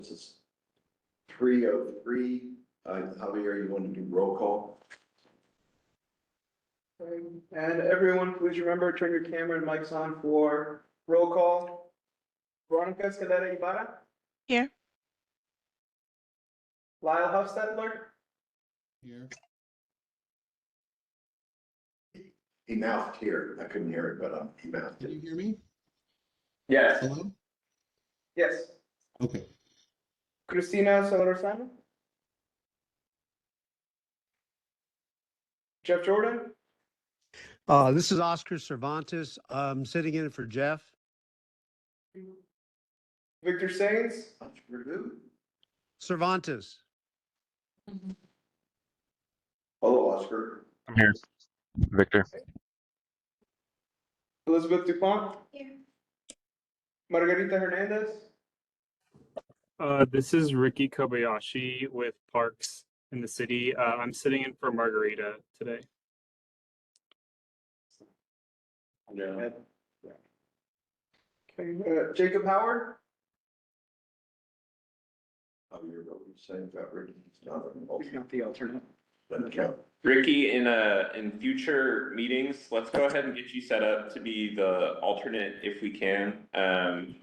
This is 303. Javier, you want to do roll call? And everyone, please remember, turn your camera and mics on for roll call. Veronica Escalera Ibarra, Here. Lyle Hufstetler, Here. He mouthed here. I couldn't hear it, but he mouthed Can it. you hear me? Yes. Hello? yes. Okay. Cristina Solorzano, Jeff Jordan, This is Oscar Cervantes. I'm sitting in for Jeff. Victor Sains, Cervantes. Hello, Oscar. I'm here. Victor. Elizabeth Dupont, Here. Margarita Hernandez, This is Ricky Kobayashi with Parks in the City. I'm sitting in for Margarita today. okay, Jacob Howard, Javier, what were you saying about Ricky? He's not he's not the alternate. Doesn't count. Ricky, in future meetings, let's go ahead and get you set up to be the alternate if we can,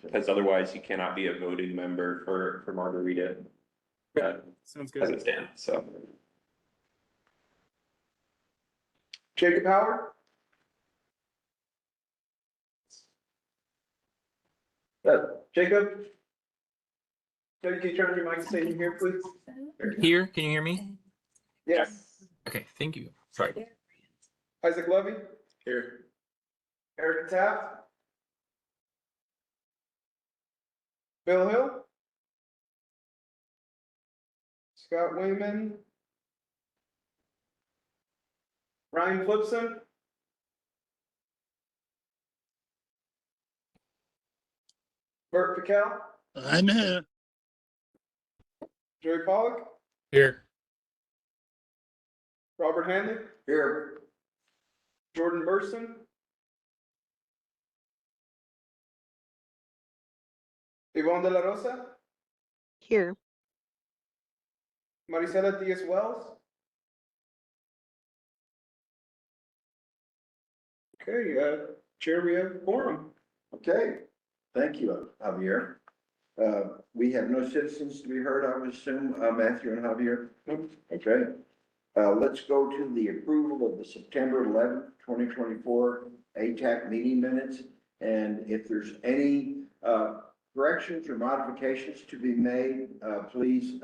because otherwise you cannot be a voting member for Margarita. Sounds As good. it stands, so. Jacob Howard, Jacob, can you turn on your mic and say you're here, please? Here, can you hear me? Yes. Okay, thank you. Sorry. Isaac Levy, Here. Eric Taft, Bill Hill, Scott Wayman, Ryan Flipson, Bert Piquel, I'm here. Joey Pollock, Here. Robert Hanley, Here. Jordan Burson, Yvonne De La Rosa, Here. Marisela Diaz Wells. Okay, Chair, we have a quorum. Okay, thank you, Javier. We have no citizens to be heard, I would assume, Matthew and Javier? Okay. Let's go to the approval of the September 11th, 2024 ATAC meeting minutes. And if there's any corrections or modifications to be made, please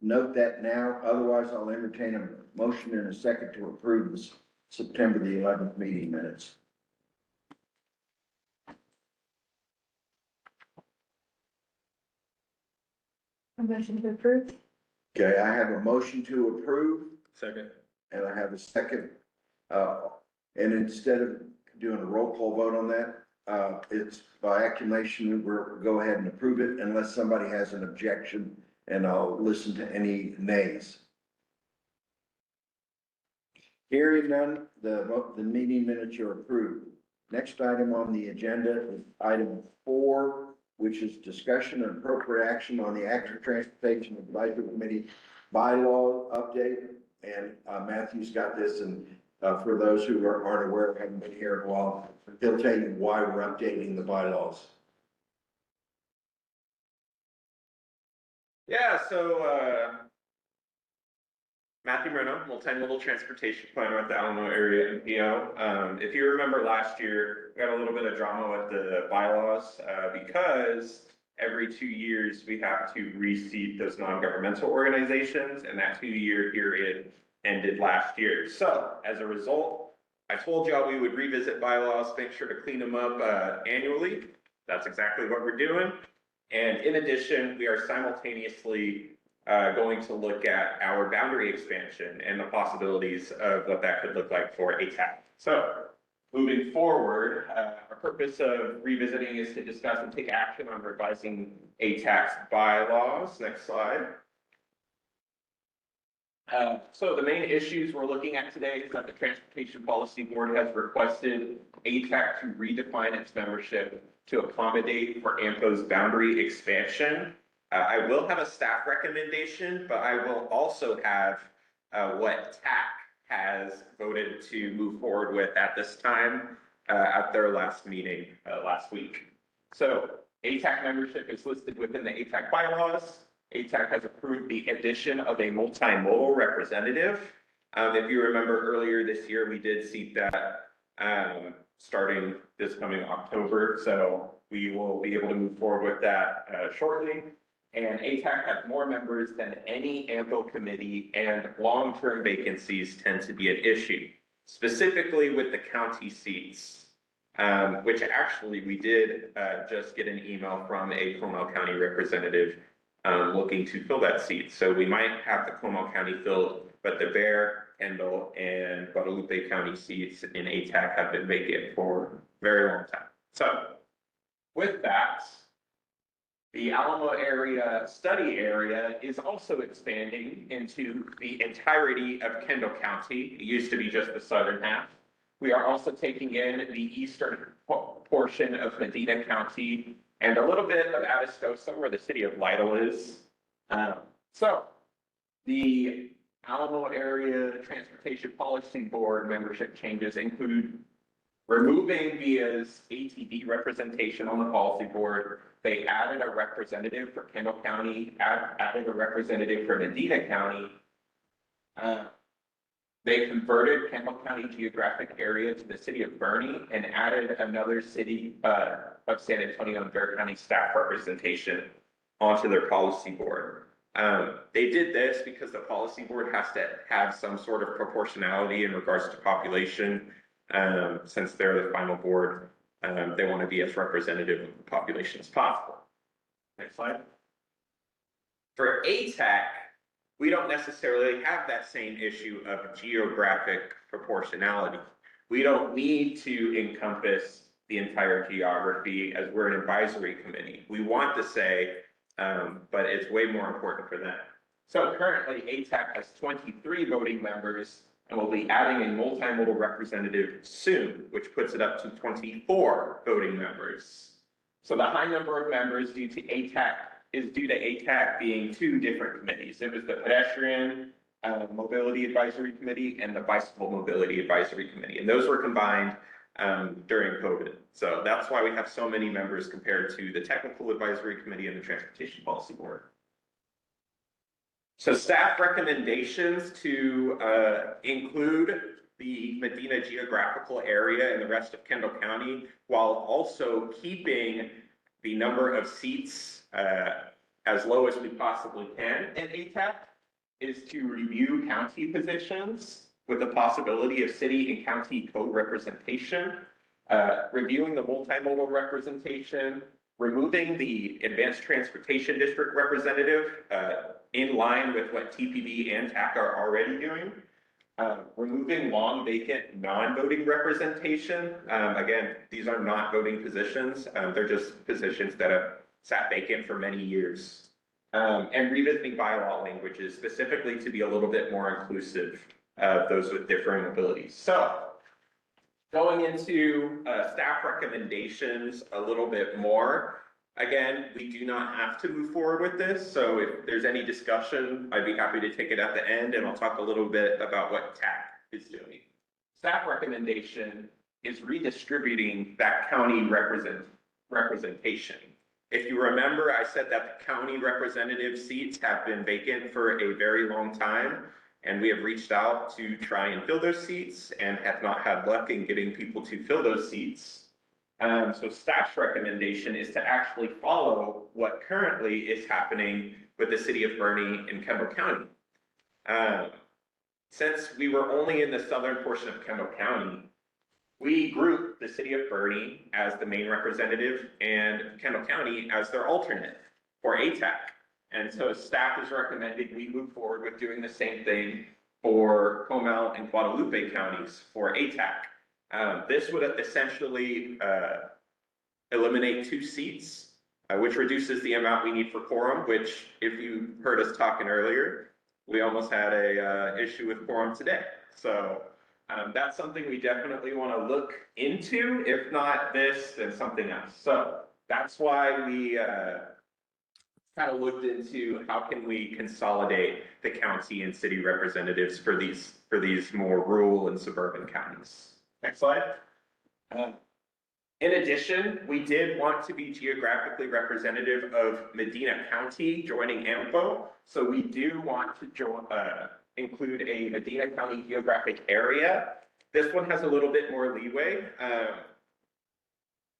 note that now. Otherwise, I'll entertain a motion in a second to approve the September the 11th meeting minutes. A motion to approve. Okay, I have a motion to approve. Second. And I have a second. And instead of doing a roll call vote on that, it's by acclamation, we'll go ahead and approve it unless somebody has an objection, and I'll listen to any nays. Hearing none, the meeting minutes are approved. Next item on the agenda is item 4, which is discussion and appropriate action on the Active Transportation Advisory Committee bylaw update. And Matthew's got this, and for those who aren't aware, haven't been here in a while, he'll tell you why we're updating the bylaws. Yeah, so, Matthew Moreno, multimodal transportation planner at the Alamo area MPO. If you remember last year, we had a little bit of drama with the bylaws, because every 2 years we have to reseat those non-governmental organizations, and that 2-year period ended last year. So as a result, I told y'all we would revisit bylaws, make sure to clean them up annually. That's exactly what we're doing. And in addition, we are simultaneously going to look at our boundary expansion and the possibilities of what that could look like for ATAC. So moving forward, our purpose of revisiting is to discuss and take action on revising ATAC's bylaws. Next slide. So the main issues we're looking at today is that the Transportation Policy Board has requested ATAC to redefine its membership to accommodate for AMPO's boundary expansion. I will have a staff recommendation, but I will also have what TAC has voted to move forward with at this time at their last meeting last week. So ATAC membership is listed within the ATAC bylaws. ATAC has approved the addition of a multimodal representative. If you remember earlier this year, we did seat that starting this coming October. So we will be able to move forward with that shortly. And ATAC has more members than any AMPO committee, and long-term vacancies tend to be an issue, specifically with the county seats, which actually we did just get an email from a Comal County representative looking to fill that seat. So we might have the Comal County filled, but the Bear, Kendall, and Guadalupe County seats in ATAC have been vacant for a very long time. So with that, the Alamo area study area is also expanding into the entirety of Kendall County. It used to be just the southern half. We are also taking in the eastern portion of Medina County and a little bit of Atascosa, where the city of Lytle is. So the Alamo Area Transportation Policy Board membership changes include removing VIA's ATV representation on the policy board. They added a representative for Kendall County, added a representative for Medina County. They converted Kendall County geographic area to the city of Bernie and added another city of San Antonio and Bexar County staff representation onto their policy board. They did this because the policy board has to have some sort of proportionality in regards to population. Since they're the final board, they want to be as representative of the population as possible. Next slide. For ATAC, we don't necessarily have that same issue of geographic proportionality. We don't need to encompass the entire geography as we're an advisory committee. We want to say, but it's way more important for them. So currently ATAC has 23 voting members, and we'll be adding a multimodal representative soon, which puts it up to 24 voting members. So the high number of members due to ATAC is due to ATAC being two different committees. It was the Pedestrian Mobility Advisory Committee and the Bicycle Mobility Advisory Committee, and those were combined during COVID. So that's why we have so many members compared to the Technical Advisory Committee and the Transportation Policy Board. So staff recommendations to include the Medina geographical area and the rest of Kendall County, while also keeping the number of seats as low as we possibly can in ATAC, is to review county positions with the possibility of city and county co-representation, reviewing the multimodal representation, removing the Advanced Transportation District representative in line with what TPD and TAC are already doing, removing long vacant non-voting representation. Again, these are not voting positions. They're just positions that have sat vacant for many years. And revisiting bylaw languages specifically to be a little bit more inclusive of those with differing abilities. So going into staff recommendations a little bit more. Again, we do not have to move forward with this. So if there's any discussion, I'd be happy to take it at the end, and I'll talk a little bit about what TAC is doing. Staff recommendation is redistributing that county representation. If you remember, I said that the county representative seats have been vacant for a very long time, and we have reached out to try and fill those seats and have not had luck in getting people to fill those seats. So staff's recommendation is to actually follow what currently is happening with the city of Bernie and Kendall County. Since we were only in the southern portion of Kendall County, we grouped the city of Bernie as the main representative and Kendall County as their alternate for ATAC. And so staff is recommending we move forward with doing the same thing for Comal and Guadalupe counties for ATAC. This would essentially eliminate 2 seats, which reduces the amount we need for quorum, which if you heard us talking earlier, we almost had a issue with quorum today. So that's something we definitely want to look into. If not this, then something else. So that's why we kind of looked into how can we consolidate the county and city representatives for these more rural and suburban counties. Next slide. In addition, we did want to be geographically representative of Medina County joining AMPO. So we do want to include a Medina County geographic area. This one has a little bit more leeway.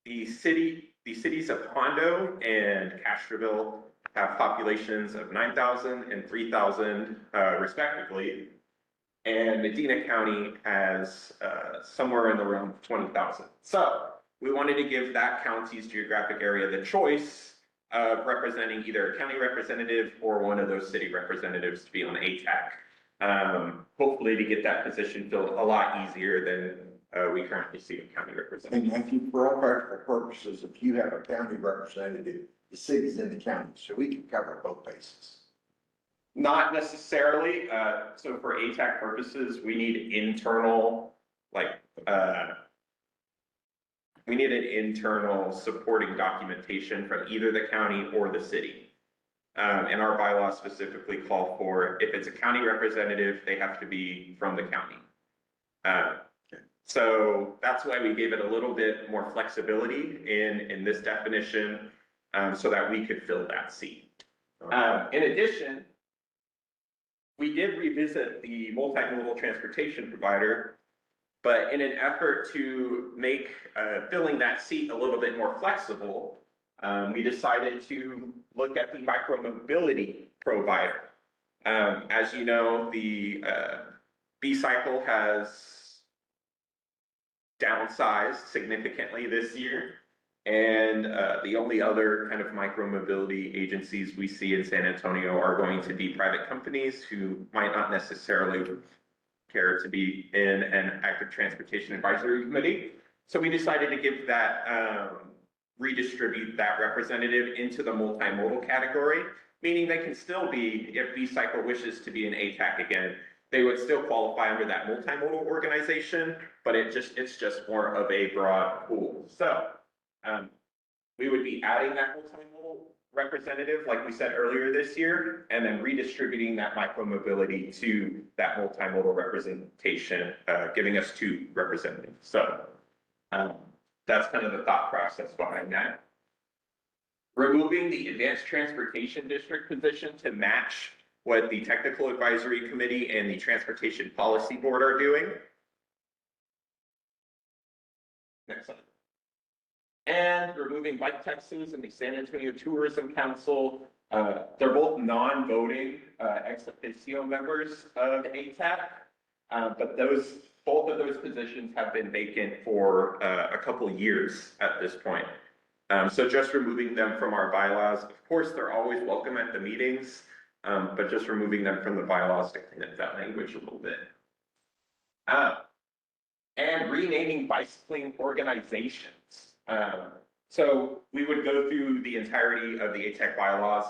The cities of Hondo and Castroville have populations of 9,000 and 3,000 respectively. And Medina County has somewhere in the realm of 20,000. So we wanted to give that county's geographic area the choice of representing either a county representative or one of those city representatives to be on ATAC. Hopefully to get that position filled a lot easier than we currently see a county representative. And Matthew, for all practical purposes, if you have a county representative, the city's in the county, so we can cover both bases. Not necessarily. So for ATAC purposes, we need internal, we need an internal supporting documentation from either the county or the city. And our bylaws specifically call for, if it's a county representative, they have to be from the county. So that's why we gave it a little bit more flexibility in this definition, so that we could fill that seat. In addition, we did revisit the multimodal transportation provider, but in an effort to make filling that seat a little bit more flexible, we decided to look at the micromobility provider. As you know, the B-cycle has downsized significantly this year. And the only other kind of micromobility agencies we see in San Antonio are going to be private companies who might not necessarily care to be in an active transportation advisory committee. So we decided to give that, redistribute that representative into the multimodal category, meaning they can still be, if B-cycle wishes to be an ATAC again, they would still qualify under that multimodal organization, but it's just more of a broad pool. So we would be adding that multimodal representative, like we said earlier this year, and then redistributing that micromobility to that multimodal representation, giving us 2 representatives. So that's kind of the thought process behind that. Removing the Advanced Transportation District position to match what the Technical Advisory Committee and the Transportation Policy Board are doing. Next slide. And removing Bike Texas and the San Antonio Tourism Council. They're both non-voting ex officio members of ATAC, but both of those positions have been vacant for a couple of years at this point. So just removing them from our bylaws. Of course, they're always welcome at the meetings, but just removing them from the bylaws to clean up that language a little bit. And renaming bicycling organizations. So we would go through the entirety of the ATAC bylaws.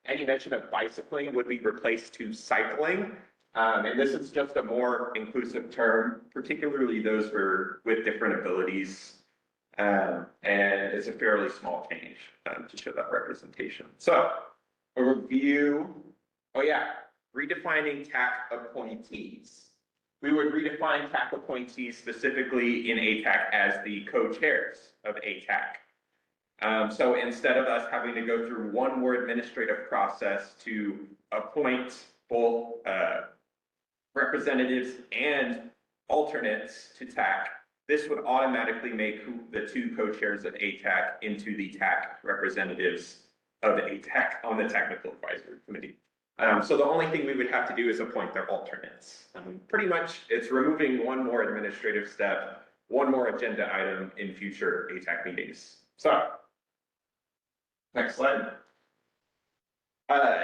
Any mention of bicycling would be replaced to cycling. And this is just a more inclusive term, particularly those with different abilities. And it's a fairly small change to show that representation. So a review, redefining TAC appointees. We would redefine TAC appointees specifically in ATAC as the co-chairs of ATAC. So instead of us having to go through one more administrative process to appoint both representatives and alternates to TAC, this would automatically make the 2 co-chairs of ATAC into the TAC representatives of ATAC on the Technical Advisory Committee. So the only thing we would have to do is appoint their alternates. Pretty much it's removing one more administrative step, one more agenda item in future ATAC meetings. So, next slide.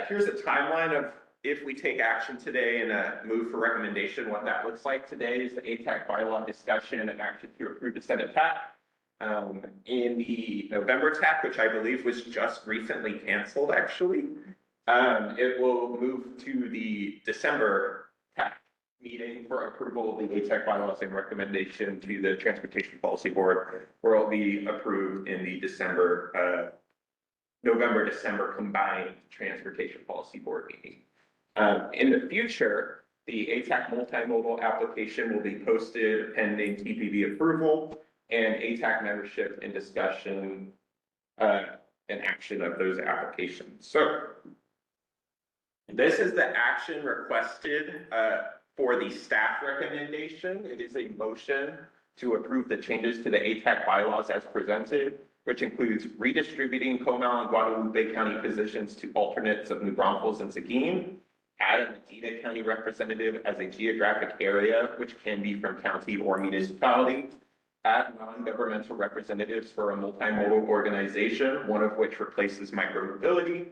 Here's a timeline of if we take action today and move for recommendation, what that looks like. Today is the ATAC bylaw discussion and action to approve the Senate TAC. In the November TAC, which I believe was just recently canceled actually, it will move to the December TAC meeting for approval of the ATAC bylaws and recommendation to the Transportation Policy Board, where it will be approved in the December November, December combined transportation policy board meeting. In the future, the ATAC multimodal application will be posted pending TPB approval and ATAC membership and discussion and action of those applications. So this is the action requested for the staff recommendation. It is a motion to approve the changes to the ATAC bylaws as presented, which includes redistributing Comal and Guadalupe County positions to alternates of New Braunfels and Seguin, add a Medina County representative as a geographic area, which can be from county or municipality, add non-governmental representatives for a multimodal organization, one of which replaces Micromobility,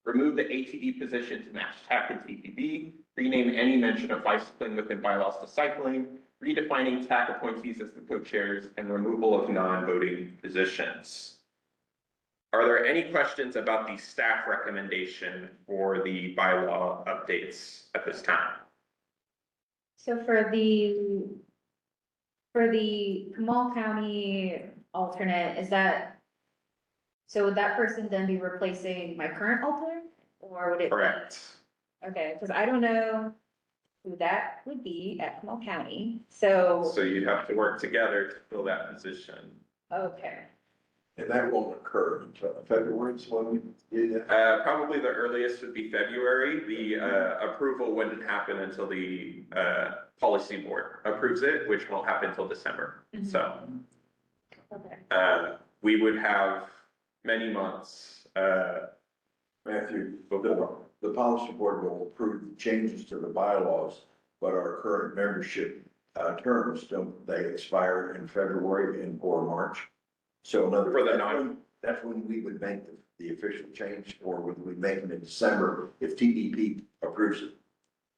remove the ATD position to match TAC and TPB, rename any mention of bicycling within bylaws to cycling, redefining TAC appointees as the co-chairs, and removal of non-voting positions. Are there any questions about the staff recommendation for the bylaw updates at this time? So for the Kamal County alternate, so would that person then be replacing my current alternate? Or would it? Correct. Okay, because I don't know who that would be at Kamal County, so, So you'd have to work together to fill that position. okay. And that won't occur until February, is when we do that. Probably the earliest would be February. The approval wouldn't happen until the policy board approves it, which won't happen until December. Mhm. So Okay. we would have many months Matthew, before. the policy board will approve changes to the bylaws, but our current membership terms, don't they expire in February and or March? So in other For the words, that's when we would make the official change, or would we make it in December if TDP approves it?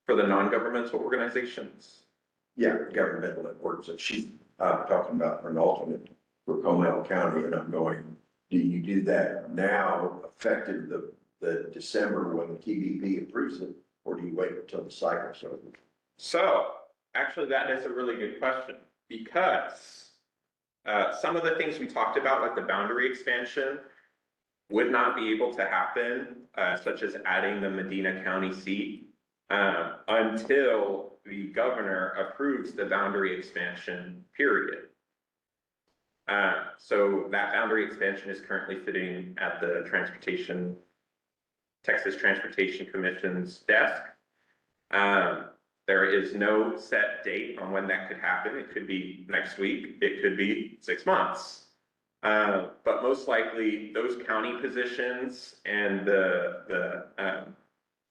For the non-governmental organizations. Yeah, governmental works that she's talking about for an alternate for Comal County, and I'm going, do you do that now effective the December when the TDP approves it, or do you wait until the cycle? So actually, that is a really good question, because some of the things we talked about, like the boundary expansion, would not be able to happen, such as adding the Medina County seat, until the governor approves the boundary expansion, period. So that boundary expansion is currently sitting at the Texas Transportation Commission's desk. There is no set date on when that could happen. It could be next week, it could be 6 months. But most likely those county positions and the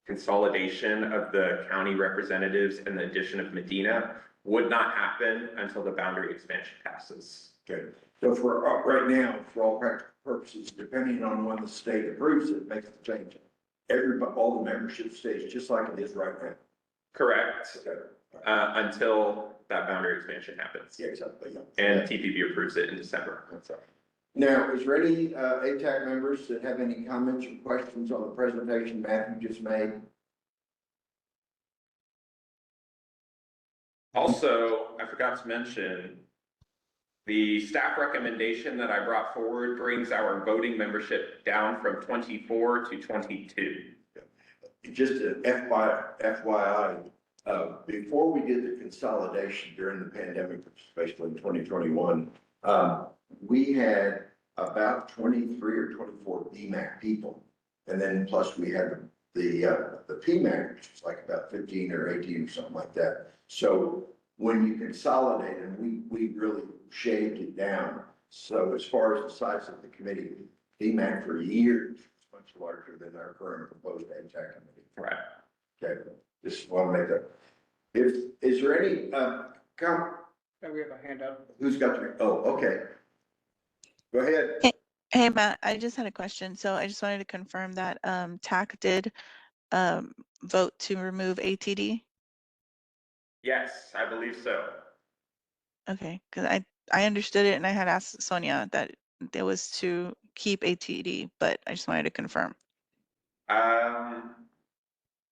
consolidation of the county representatives and the addition of Medina would not happen until the boundary expansion passes. Okay, so for right now, for all practical purposes, depending on when the state approves it, makes the change. All the membership stays just like it is right now. Correct, Okay. until that boundary expansion happens. Yeah, exactly. Yeah. And TPB approves it in December. That's all right. Now, is there any ATAC members that have any comments or questions on the presentation Matthew just made? Also, I forgot to mention, the staff recommendation that I brought forward brings our voting membership down from 24 to 22. Just a FYI, before we did the consolidation during the pandemic, which is basically in 2021, we had about 23 or 24 BMAC people. And then plus we had the PMAC, which was like about 15 or 18 or something like that. So when you consolidate, and we really shaved it down. So as far as the size of the committee, PMAC for years was much larger than our current proposed ATAC committee. Right. Okay, just want to make that. Is there any, We have a handout. who's got the, oh, okay. Go ahead. Hey, Matt, I just had a question. So I just wanted to confirm that TAC did vote to remove ATD. Yes, I believe so. Okay, because I understood it and I had asked Sonia that it was to keep ATD, but I just wanted to confirm.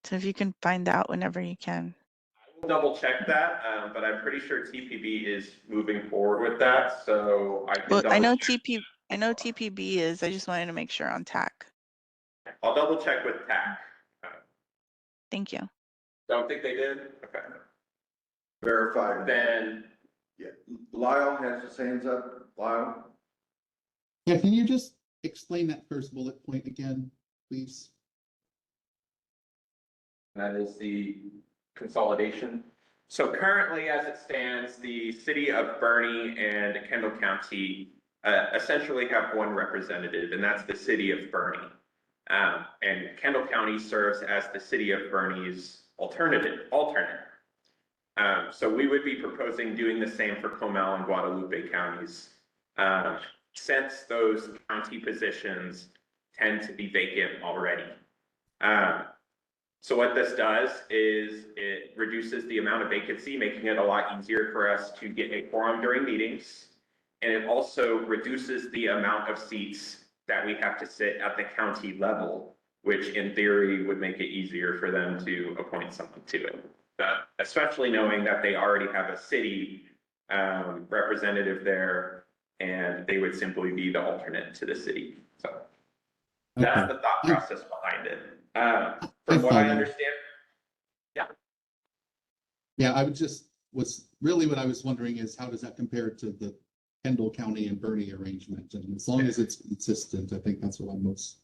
So if you can find out whenever you can. I will double check that, but I'm pretty sure TPB is moving forward with that, so I can Well, double I know check. TPB is. I just wanted to make sure on TAC. I'll double check with TAC. Thank you. Don't think they did? Okay. Verified. Then, Yeah, Lyle has his hands up. Lyle? Yeah, can you just explain that first bullet point again, please? that is the consolidation. So currently, as it stands, the city of Bernie and Kendall County essentially have one representative, and that's the city of Bernie. And Kendall County serves as the city of Bernie's alternate. So we would be proposing doing the same for Comal and Guadalupe counties. Since those county positions tend to be vacant already. So what this does is it reduces the amount of vacancy, making it a lot easier for us to get a quorum during meetings. And it also reduces the amount of seats that we have to sit at the county level, which in theory would make it easier for them to appoint someone to it. Especially knowing that they already have a city representative there, and they would simply be the alternate to the city. So that's the thought process behind it. From what I understand, Yeah, I would just, what I was wondering is how does that compare to the Kendall County and Bernie arrangement? And as long as it's consistent, I think that's what I'm most.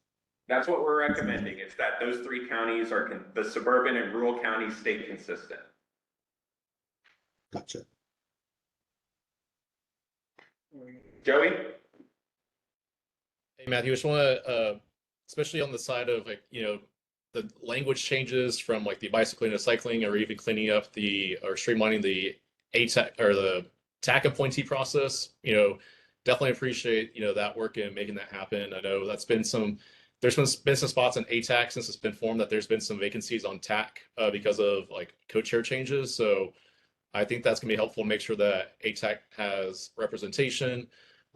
that's what we're recommending, is that those three counties are, the suburban and rural counties stay consistent. Gotcha. Joey? Hey, Matthew, I just want to, especially on the side of like, the language changes from like the bicycling to cycling, or even cleaning up or streamlining the ATAC or the TAC appointee process, definitely appreciate, that work and making that happen. I know there's been some spots in ATAC since it's been formed that there's been some vacancies on TAC because of like co-chair changes. So I think that's gonna be helpful to make sure that ATAC has representation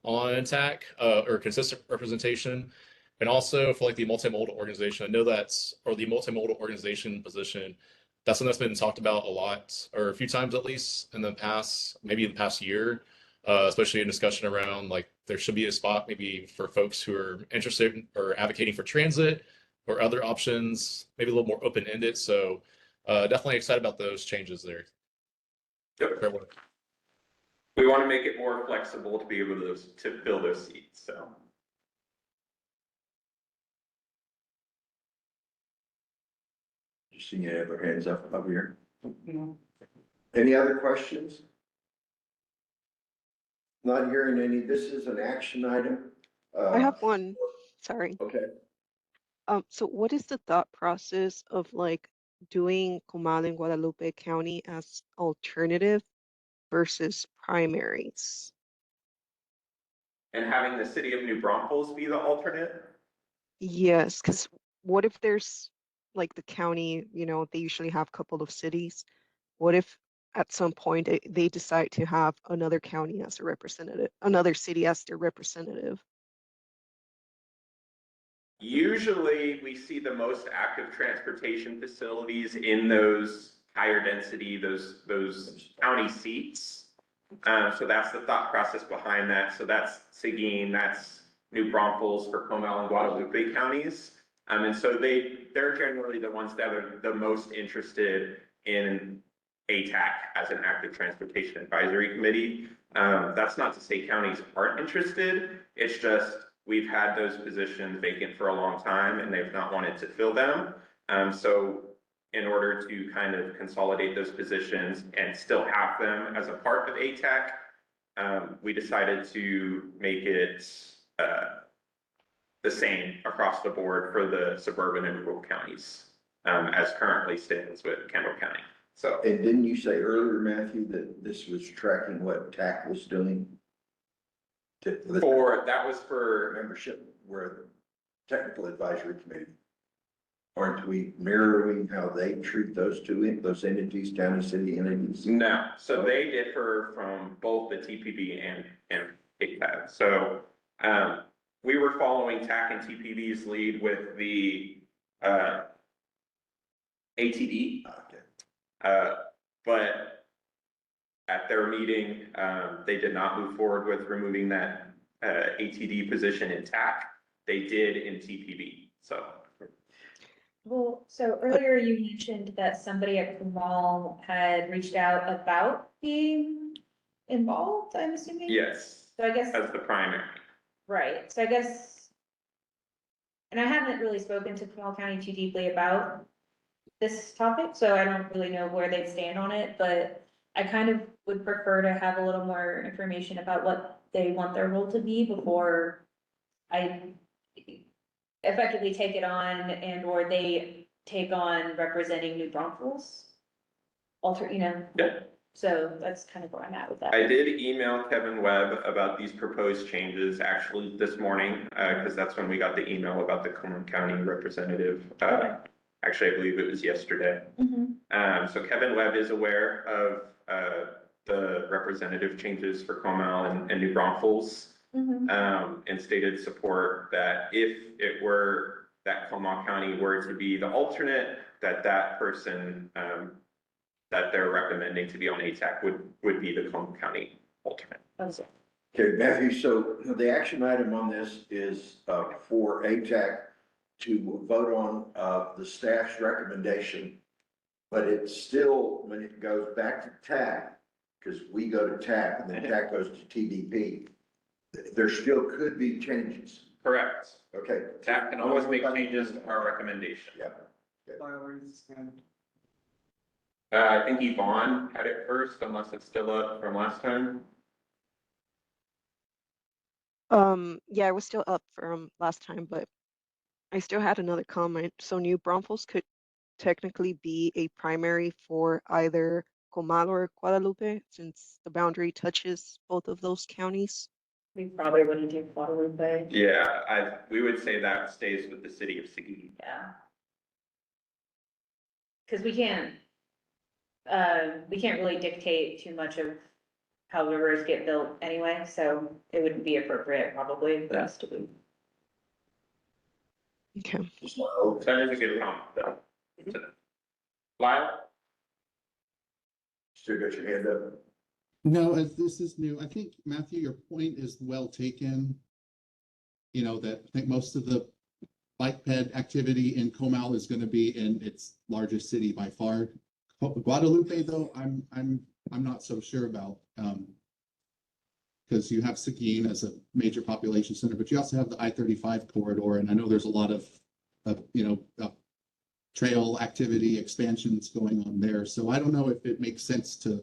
on TAC or consistent representation. And also for like the multimodal organization, I know the multimodal organization position, that's something that's been talked about a lot, or a few times at least in the past, maybe in the past year, especially in discussion around like there should be a spot maybe for folks who are interested in, or advocating for transit or other options, maybe a little more open-ended. So definitely excited about those changes there. Yep. We want to make it more flexible to be able to fill those seats, so. Just seeing any other hands up here. Any other questions? Not hearing any. This is an action item. I have one, sorry. Okay. So what is the thought process of like doing Comal and Guadalupe County as alternative versus primaries? And having the city of New Braunfels be the alternate? Yes, because what if there's like the county, they usually have a couple of cities. What if at some point they decide to have another county as a representative, another city as their representative? Usually we see the most active transportation facilities in those higher density, those county seats. So that's the thought process behind that. So that's Seguin, that's New Braunfels for Comal and Guadalupe counties. And so they're generally the ones that are the most interested in ATAC as an active transportation advisory committee. That's not to say counties aren't interested. It's just we've had those positions vacant for a long time and they've not wanted to fill them. So in order to kind of consolidate those positions and still have them as a part of ATAC, we decided to make it the same across the board for the suburban and rural counties, as currently stands with Kendall County. So. And didn't you say earlier, Matthew, that this was tracking what TAC was doing? That was for membership, where the technical advisory committee. Aren't we mirroring how they treat those those entities, county, city entities? No, so they differ from both the TPB and ATAC. So we were following TAC and TPB's lead with the ATD. Okay. But at their meeting, they did not move forward with removing that ATD position in TAC. They did in TPB. So Well, so earlier you mentioned that somebody at Kamal had reached out about being involved, I'm assuming? Yes, So I guess, as the primary. right, so I guess, and I haven't really spoken to Kamal County too deeply about this topic, so I don't really know where they stand on it, but I kind of would prefer to have a little more information about what they want their role to be before I effectively take it on and or they take on representing New Braunfels. Yeah. So that's kind of where I'm at with that. I did email Kevin Webb about these proposed changes actually this morning, because that's when we got the email about the Cumberland County representative. Actually, I believe it was yesterday. So Kevin Webb is aware of the representative changes for Comal and New Braunfels. And stated support that if it were that Comal County were to be the alternate, that person that they're recommending to be on ATAC would be the Comal County alternate. Okay, Matthew, so the action item on this is for ATAC to vote on the staff's recommendation, but it's still, when it goes back to TAC, because we go to TAC and then TAC goes to TDP, there still could be changes. Correct. Okay. TAC can always make changes to our recommendation. Yeah. I think Yvonne had it first, unless it's still up from last time. Yeah, it was still up from last time, but I still had another comment. So New Braunfels could technically be a primary for either Comal or Guadalupe, since the boundary touches both of those counties. We probably wouldn't do Guadalupe. Yeah, we would say that stays with the city of Seguin. Yeah. Cause we can't really dictate too much of how rivers get built anyway, so it wouldn't be appropriate probably for us to be. Okay. So, That is a good comment, though. Lyle? still got your hand up? No, as this is new, I think, Matthew, your point is well taken. You know, that I think most of the bike ped activity in Comal is going to be in its largest city by far. Guadalupe, though, I'm not so sure about, because you have Seguin as a major population center, but you also have the I-35 corridor, and I know there's a lot of trail activity expansions going on there. So I don't know if it makes sense to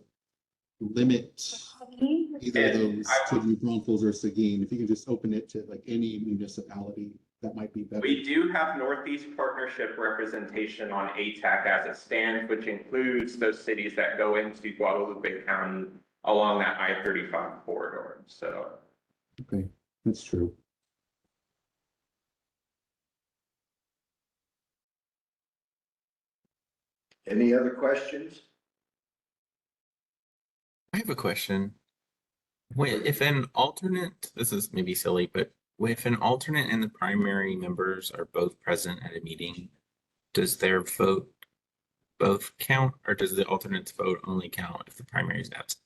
limit either of those to New Braunfels or Seguin. If you can just open it to like any municipality, that might be better. We do have Northeast Partnership representation on ATAC as it stands, which includes those cities that go into Guadalupe County along that I-35 corridor, so. Okay, that's true. Any other questions? I have a question. If an alternate, this is maybe silly, but if an alternate and the primary members are both present at a meeting, does their vote both count, or does the alternate's vote only count if the primary is absent?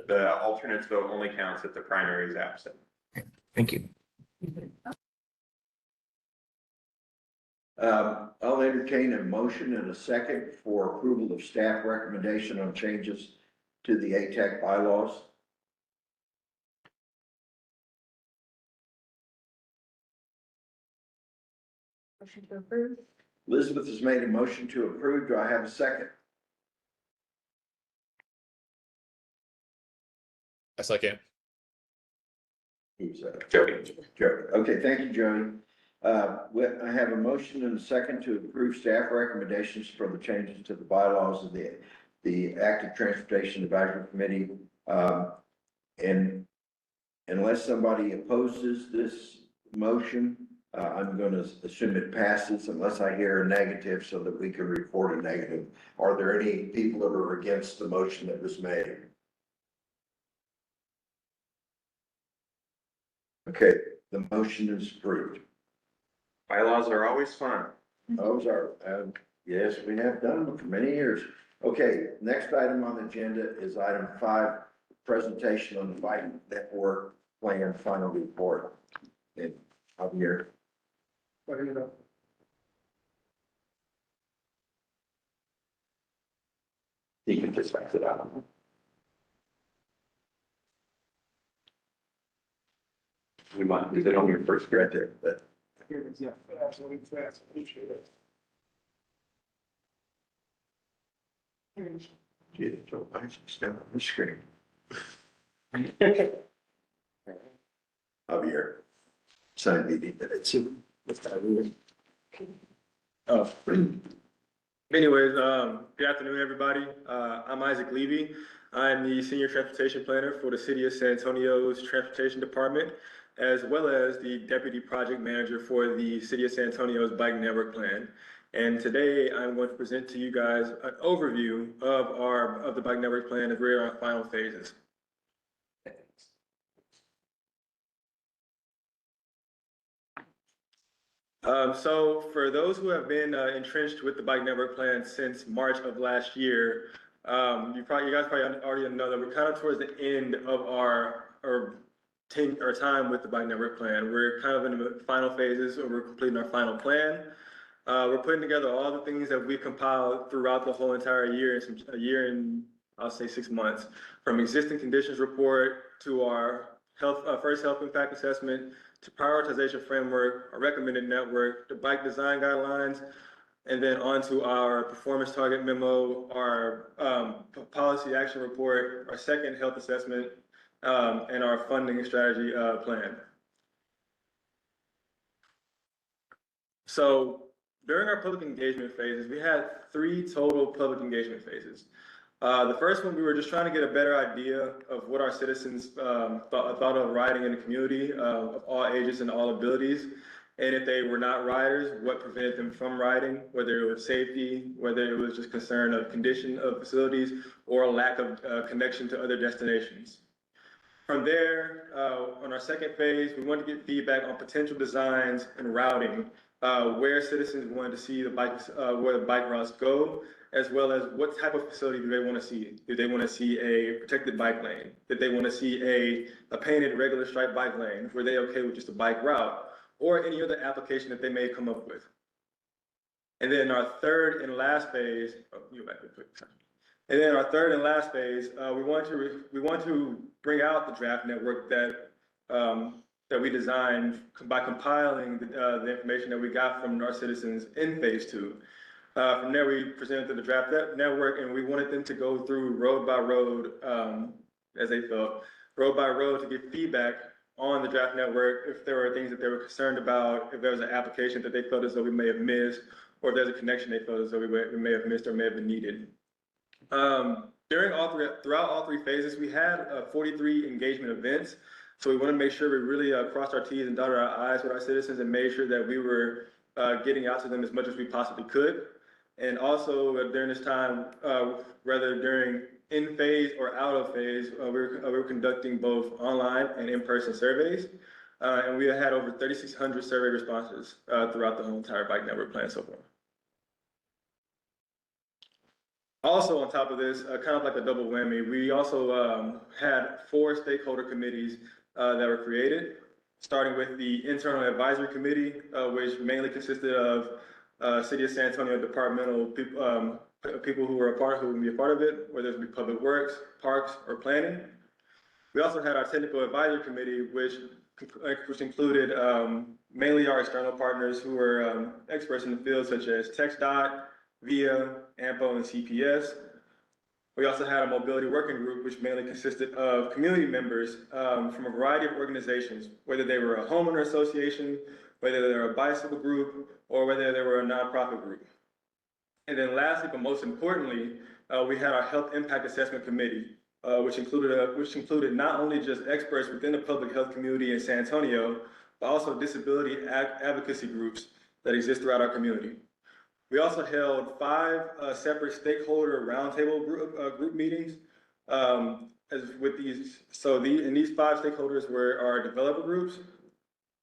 The alternate's vote only counts if the primary is absent. Okay, thank you. I'll entertain a motion and a second for approval of staff recommendation on changes to the ATAC bylaws. Motion to approve. Elizabeth has made a motion to approve. Do I have a second? A second. Who's that? Jody. Joey. Okay, thank you, Joey. I have a motion and a second to approve staff recommendations for the changes to the bylaws of the Active Transportation Advisory Committee. And unless somebody opposes this motion, I'm going to assume it passes unless I hear a negative so that we can report a negative. Are there any people that are against the motion that was made? Okay, the motion is approved. Bylaws are always fun. Those are, yes, we have done them for many years. Okay, next item on the agenda is item 5, presentation on the Bike Network Plan Final Report. And Javier. You can just back it out. We might, because they don't even first right there, but. Here it is, yeah, absolutely, fast, appreciate it. Gee, Joe, I should stand on the screen. Javier. Sign meeting minutes. Oh. Anyways, good afternoon, everybody. I'm Isaac Levy. I'm the Senior Transportation Planner for the City of San Antonio's Transportation Department, as well as the Deputy Project Manager for the City of San Antonio's Bike Network Plan. And today I'm going to present to you guys an overview of the Bike Network Plan as we're in our final phases. So for those who have been entrenched with the Bike Network Plan since March of last year, you guys probably already know that we're kind of towards the end of our time with the Bike Network Plan. We're kind of in the final phases, or we're completing our final plan. We're putting together all the things that we've compiled throughout the whole entire year, a year and I'll say 6 months, from existing conditions report to our first health impact assessment, to prioritization framework, our recommended network, the bike design guidelines, and then onto our performance target memo, our policy action report, our second health assessment, and our funding strategy plan. So during our public engagement phases, we had 3 total public engagement phases. The first one, we were just trying to get a better idea of what our citizens thought of riding in the community of all ages and all abilities. And if they were not riders, what prevented them from riding, whether it was safety, whether it was just concern of condition of facilities, or a lack of connection to other destinations. From there, on our second phase, we wanted to get feedback on potential designs and routing, where citizens wanted to see where the bike routes go, as well as what type of facility do they want to see. Do they want to see a protected bike lane? Did they want to see a painted regular stripe bike lane? Were they okay with just a bike route? Or any other application that they may come up with? And then our third and last phase, And then our third and last phase, we want to bring out the draft network that we designed by compiling the information that we got from our citizens in phase 2. From there, we presented the draft network, and we wanted them to go through road by road, as they felt, road by road, to get feedback on the draft network, if there were things that they were concerned about, if there was an application that they felt as though we may have missed, or if there's a connection they felt as though we may have missed or may have been needed. Throughout all 3 phases, we had 43 engagement events. So we want to make sure we really crossed our T's and dotted our I's with our citizens and made sure that we were getting out to them as much as we possibly could. And also during this time, whether during in phase or out of phase, we were conducting both online and in-person surveys. And we had over 3,600 survey responses throughout the whole entire Bike Network Plan so far. Also on top of this, kind of like a double whammy, we also had 4 stakeholder committees that were created, starting with the Internal Advisory Committee, which mainly consisted of City of San Antonio departmental people who would be a part of it, whether it be Public Works, Parks, or Planning. We also had our Technical Advisory Committee, which included mainly our external partners who were experts in the field, such as TxDOT, VIA, AMPO, and CPS. We also had a mobility working group, which mainly consisted of community members from a variety of organizations, whether they were a homeowner association, whether they were a bicycle group, or whether they were a nonprofit group. And then lastly, but most importantly, we had our Health Impact Assessment Committee, which included not only just experts within the public health community in San Antonio, but also disability advocacy groups that exist throughout our community. We also held 5 separate stakeholder roundtable group meetings. These 5 stakeholders were our developer groups,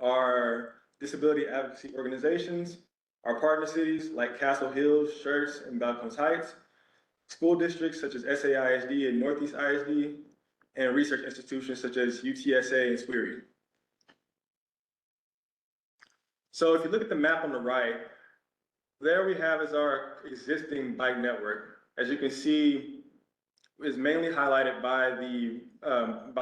our disability advocacy organizations, our partner cities like Castle Hills, Schertz, and Balcones Heights, school districts such as SAISD and Northeast ISD, and research institutions such as UTSA and SWIRI. So if you look at the map on the right, there we have is our existing bike network. As you can see, is mainly highlighted by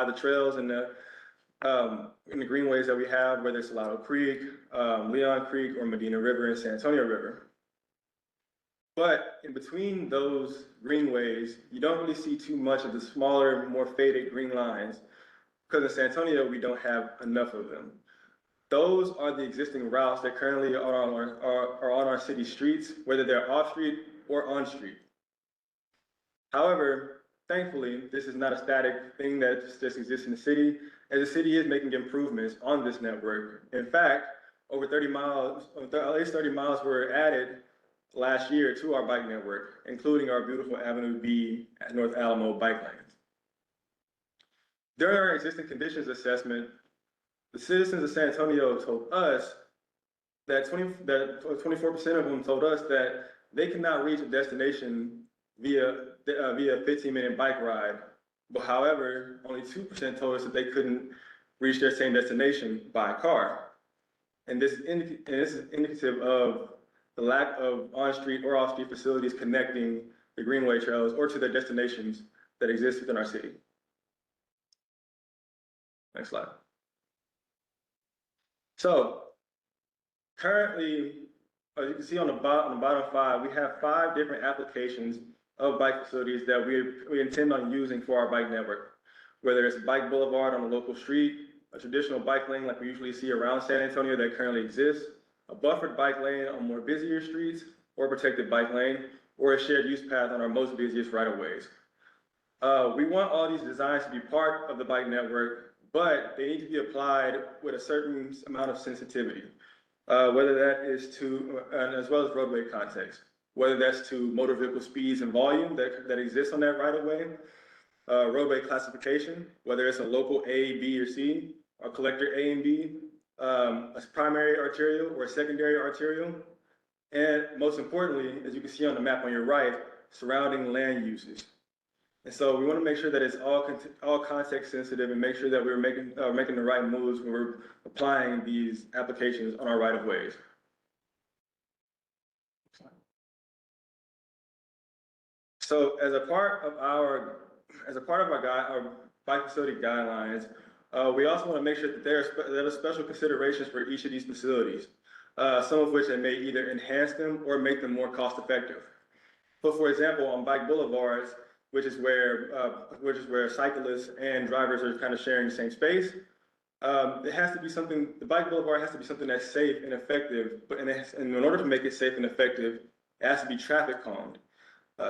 the trails and the greenways that we have, whether it's Salado Creek, Leon Creek, or Medina River and San Antonio River. But in between those greenways, you don't really see too much of the smaller, more faded green lines, because in San Antonio, we don't have enough of them. Those are the existing routes that currently are on our city streets, whether they're off-street or on-street. However, thankfully, this is not a static thing that just exists in the city, as the city is making improvements on this network. In fact, over 30 miles, at least 30 miles were added last year to our bike network, including our beautiful Avenue B at North Alamo bike lanes. During our existing conditions assessment, the citizens of San Antonio told us that 24% of them told us that they cannot reach a destination via a 15-minute bike ride. But however, only 2% told us that they couldn't reach their same destination by car. And this is indicative of the lack of on-street or off-street facilities connecting the Greenway trails or to their destinations that exist within our city. Next slide. So currently, as you can see on the bottom 5, we have 5 different applications of bike facilities that we intend on using for our bike network, whether it's a bike boulevard on a local street, a traditional bike lane like we usually see around San Antonio that currently exists, a buffered bike lane on more busier streets, or a protected bike lane, or a shared use path on our most busiest right-of-ways. We want all these designs to be part of the bike network, but they need to be applied with a certain amount of sensitivity, whether that is to, as well as roadway context, whether that's to motor vehicle speeds and volume that exists on that right-of-way, roadway classification, whether it's a local A, B, or C, or collector A and B, a primary arterial or a secondary arterial, and most importantly, as you can see on the map on your right, surrounding land uses. And so we want to make sure that it's all context sensitive and make sure that we're making the right moves when we're applying these applications on our right-of-ways. So as a part of our bike facility guidelines, we also want to make sure that there are special considerations for each of these facilities, some of which may either enhance them or make them more cost effective. But for example, on bike boulevards, which is where cyclists and drivers are kind of sharing the same space, it has to be something. The bike boulevard has to be something that's safe and effective. And in order to make it safe and effective, it has to be traffic calmed.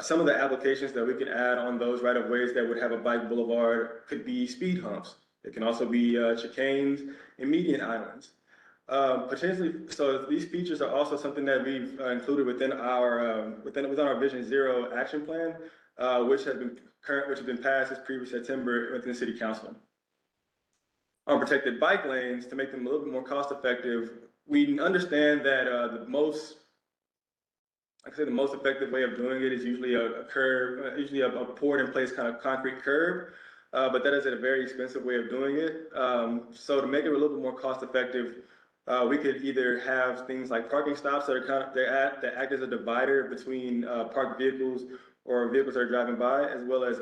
Some of the applications that we can add on those right-of-ways that would have a bike boulevard could be speed humps. It can also be chicanes and median islands. Potentially, so these features are also something that we've included within our Vision Zero action plan, which has been passed this previous September within the City Council. On protected bike lanes, to make them a little bit more cost effective, we understand that the most effective way of doing it is usually a curb, usually a poured in place kind of concrete curb, but that is a very expensive way of doing it. So to make it a little bit more cost effective, we could either have things like parking stops that act as a divider between parked vehicles or vehicles that are driving by, as well as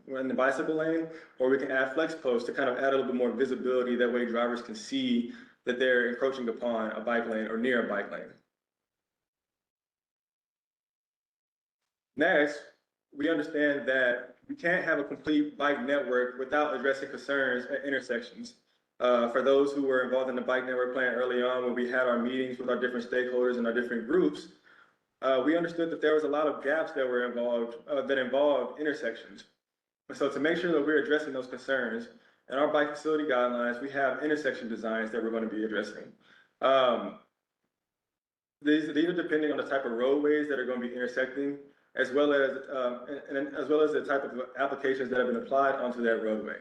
in the bicycle lane, or we can add flex posts to kind of add a little bit more visibility. That way drivers can see that they're encroaching upon a bike lane or near a bike lane. Next, we understand that we can't have a complete bike network without addressing concerns at intersections. For those who were involved in the bike network plan early on, when we had our meetings with our different stakeholders and our different groups, we understood that there was a lot of gaps that were involved intersections. And so to make sure that we're addressing those concerns, in our bike facility guidelines, we have intersection designs that we're going to be addressing. These are depending on the type of roadways that are going to be intersecting, as well as the type of applications that have been applied onto that roadway.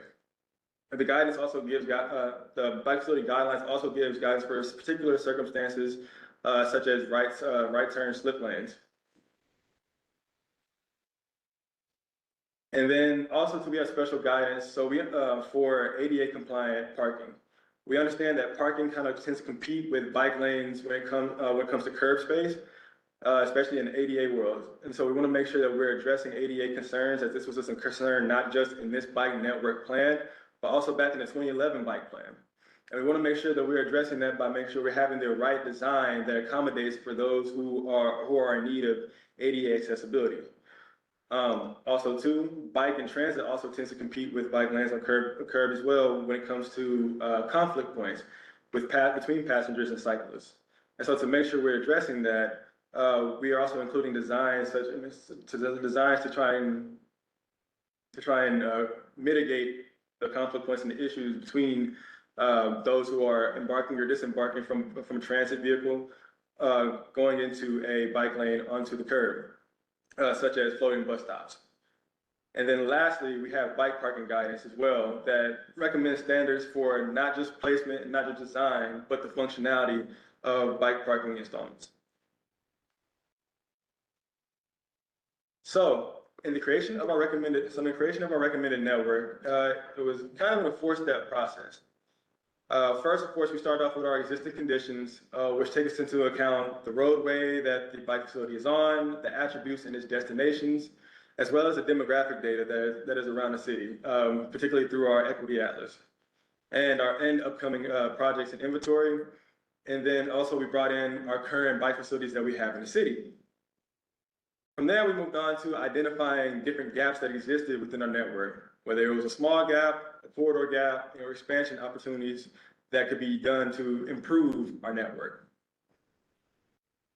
And the guidance also gives, the bike facility guidelines also gives guidance for particular circumstances, such as right turn slip lanes. And then also we have special guidance, so for ADA compliant parking. We understand that parking kind of tends to compete with bike lanes when it comes to curb space. especially in the ADA world. And so we want to make sure that we're addressing ADA concerns, as this was just a concern not just in this bike network plan, but also back in the 2011 bike plan. And we want to make sure that we're addressing that by making sure we're having the right design that accommodates for those who are in need of ADA accessibility. Also too, bike and transit also tends to compete with bike lanes on curb as well when it comes to conflict points between passengers and cyclists. And so to make sure we're addressing that, we are also including designs to try and mitigate the conflict points and the issues between those who are embarking or disembarking from a transit vehicle going into a bike lane onto the curb. Such as floating bus stops. And then lastly, we have bike parking guidance as well that recommends standards for not just placement and not just design, but the functionality of bike parking installments. So in the creation of our recommended network, it was kind of a 4-step process. First, of course, we start off with our existing conditions, which take us into account the roadway that the bike facility is on, the attributes and its destinations, as well as the demographic data that is around the city, particularly through our equity atlas and our upcoming projects and inventory. And then also we brought in our current bike facilities that we have in the city. From there, we moved on to identifying different gaps that existed within our network, whether it was a small gap, a corridor gap, or expansion opportunities that could be done to improve our network.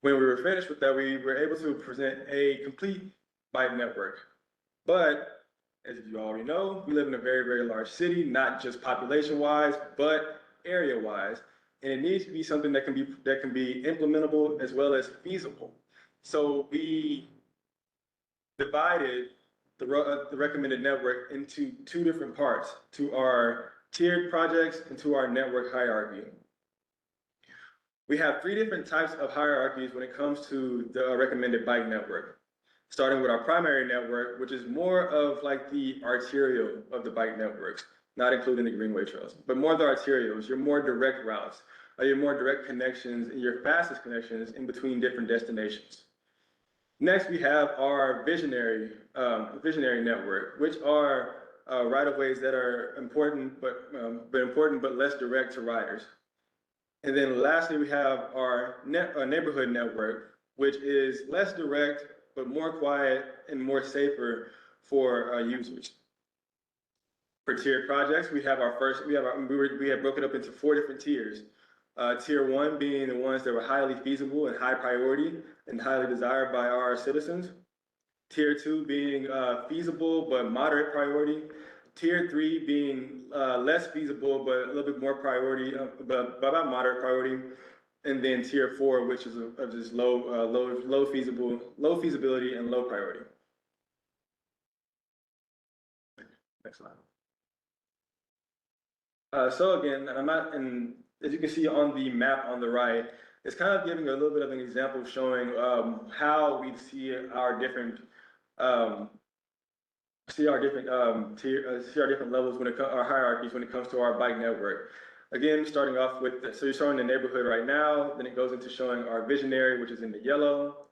When we were finished with that, we were able to present a complete bike network. But as you already know, we live in a very, very large city, not just population-wise, but area-wise. And it needs to be something that can be implementable as well as feasible. So we divided the recommended network into 2 different parts, to our tiered projects and to our network hierarchy. We have 3 different types of hierarchies when it comes to the recommended bike network, starting with our primary network, which is more of like the arterial of the bike networks, not including the greenway trails, but more the arterials, your more direct routes, your more direct connections, and your fastest connections in between different destinations. Next, we have our visionary network, which are right-of-ways that are important, but less direct to riders. And then lastly, we have our neighborhood network, which is less direct, but more quiet and more safer for users. For tiered projects, we have broken up into 4 different tiers. Tier 1 being the ones that were highly feasible and high priority and highly desired by our citizens. Tier 2 being feasible but moderate priority. Tier 3 being less feasible but a little bit more priority, but about moderate priority. And then Tier 4, which is just low feasibility and low priority. Next slide. So again, as you can see on the map on the right, it's kind of giving a little bit of an example showing how we see our different levels when it comes our hierarchies when it comes to our bike network. Again, starting off with so you're showing the neighborhood right now, then it goes into showing our visionary, which is in the yellow,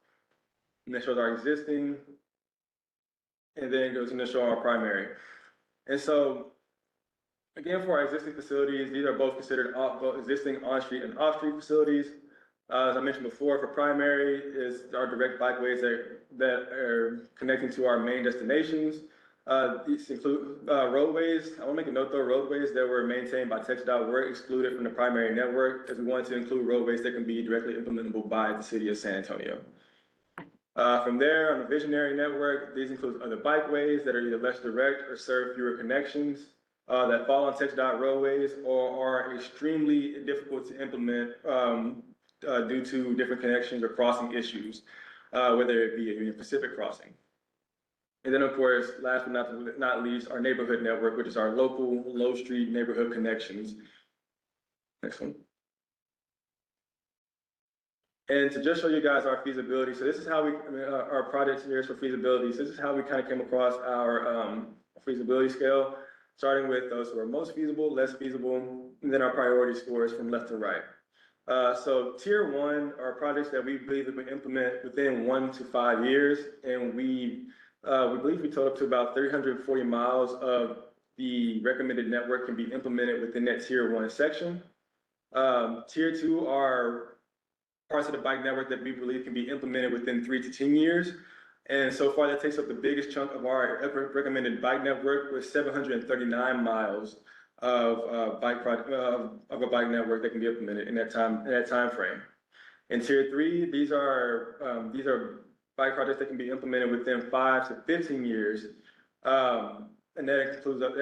and then shows our existing, and then it goes into showing our primary. And so again, for our existing facilities, these are both considered both existing on-street and off-street facilities. As I mentioned before, for primary is our direct bikeways that are connecting to our main destinations. These include roadways. I want to make a note though, roadways that were maintained by TxDOT were excluded from the primary network, as we wanted to include roadways that can be directly implementable by the city of San Antonio. From there, on the visionary network, these include other bikeways that are either less direct or serve fewer connections. That fall on TxDOT roadways or are extremely difficult to implement due to different connections or crossing issues, whether it be a Union Pacific crossing. And then, of course, last but not least, our neighborhood network, which is our local low street neighborhood connections. Next one. And to just show you guys our feasibility, so this is how our project here is for feasibility. So this is how we kind of came across our feasibility scale, starting with those who are most feasible, less feasible, and then our priority scores from left to right. So tier one are projects that we believe that we implement within 1 to 5 years, and we believe we total up to about 340 miles of the recommended network can be implemented within that tier one section. Tier two are parts of the bike network that we believe can be implemented within 3 to 10 years. And so far, that takes up the biggest chunk of our recommended bike network with 739 miles of a bike network that can be implemented in that time frame. In tier three, these are bike projects that can be implemented within 5 to 15 years. And that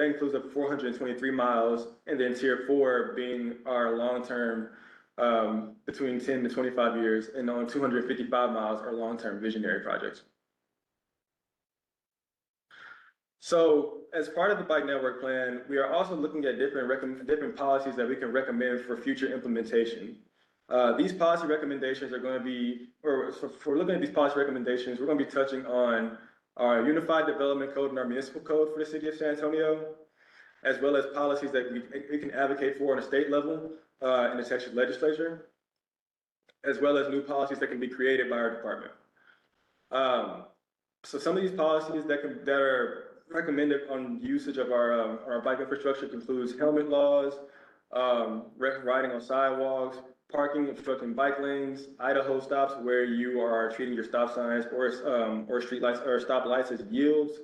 includes up 423 miles, and then tier four being our long-term between 10 to 25 years, and on 255 miles are long-term visionary projects. So as part of the bike network plan, we are also looking at different policies that we can recommend for future implementation. These policy recommendations are going to be, or so for looking at these policy recommendations, we're going to be touching on our Unified Development Code and our Municipal Code for the City of San Antonio, as well as policies that we can advocate for on a state level in the Texas legislature, as well as new policies that can be created by our department. So some of these policies that are recommended on usage of our bike infrastructure includes helmet laws, riding on sidewalks, parking, obstructing bike lanes, Idaho stops where you are treating your stop signs or street lights or stop lights as yields,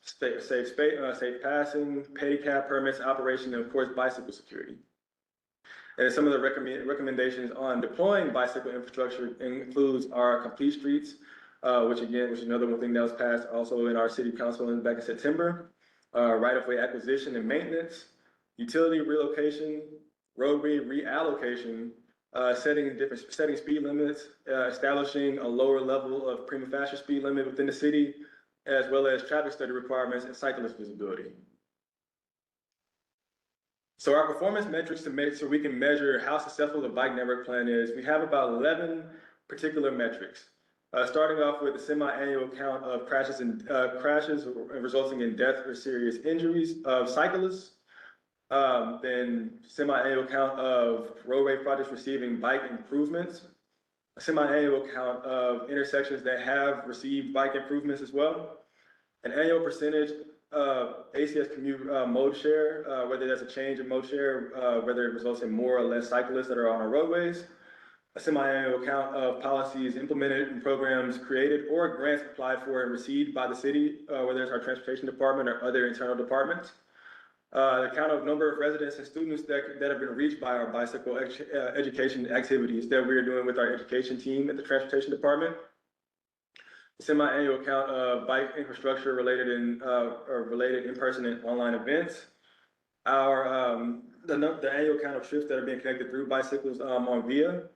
safe passing, pedicab permits, operation, and of course bicycle security. And some of the recommendations on deploying bicycle infrastructure includes our complete streets, which is another one thing that was passed also in our city council back in September. Right-of-way acquisition and maintenance, utility relocation, roadway reallocation, setting speed limits, establishing a lower level of prima facie speed limit within the city, as well as traffic study requirements and cyclist visibility. So our performance metrics so we can measure how successful the bike network plan is, we have about 11 particular metrics. Starting off with a semi-annual count of crashes resulting in death or serious injuries of cyclists. Then semi-annual count of roadway projects receiving bike improvements. A semi-annual count of intersections that have received bike improvements as well. An annual percentage of ACS commute mode share, whether that's a change in mode share, whether it results in more or less cyclists that are on our roadways. A semi-annual count of policies implemented and programs created or grants applied for and received by the city, whether it's our transportation department or other internal departments. The count of number of residents and students that have been reached by our bicycle education activities that we are doing with our education team at the transportation department. The semi-annual count of bike infrastructure related in-person and online events. The annual count of trips that are being connected through bicycles on VIA.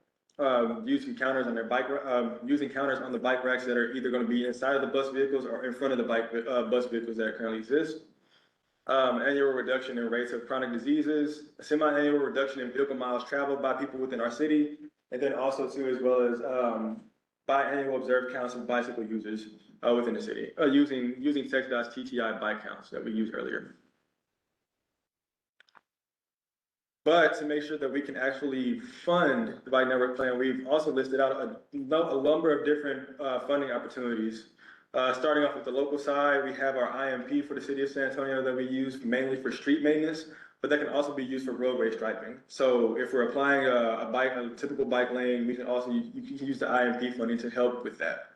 Using counters on the bike racks that are either going to be inside of the bus vehicles or in front of the bus vehicles that currently exist. Annual reduction in rates of chronic diseases, a semi-annual reduction in vehicle miles traveled by people within our city, and then also too, as well as biannual observed counts of bicycle users within the city, using TxDOT's TTI bike counts that we used earlier. But to make sure that we can actually fund the bike network plan, we've also listed out a number of different funding opportunities. Starting off with the local side, we have our IMP for the city of San Antonio that we use mainly for street maintenance, but that can also be used for roadway striping. So if we're applying a typical bike lane, we can also you can use the IMP funding to help with that.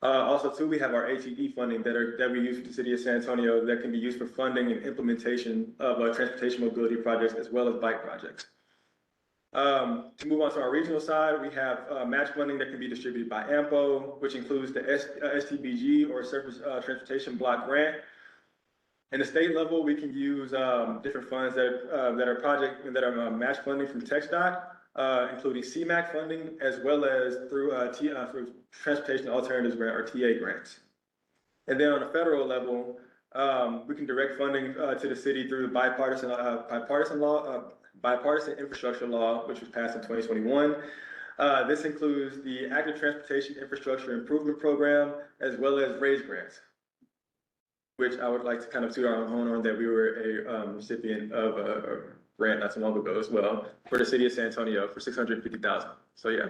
Also too, we have our ATD funding that we use for the city of San Antonio that can be used for funding and implementation of transportation mobility projects as well as bike projects. To move on to our regional side, we have match funding that can be distributed by AMPO, which includes the STBG or Surface Transportation Block Grant. In the state level, we can use different funds that are match funding from TxDOT, including CMAQ funding, as well as through Transportation Alternatives Grant or TA grants. And then on a federal level, we can direct funding to the city through the bipartisan infrastructure law, which was passed in 2021. This includes the Active Transportation Infrastructure Improvement Program, as well as RAISE grants, which I would like to kind of toot our own horn on that we were a recipient of grant not too long ago as well for the city of San Antonio for $650,000. So yeah.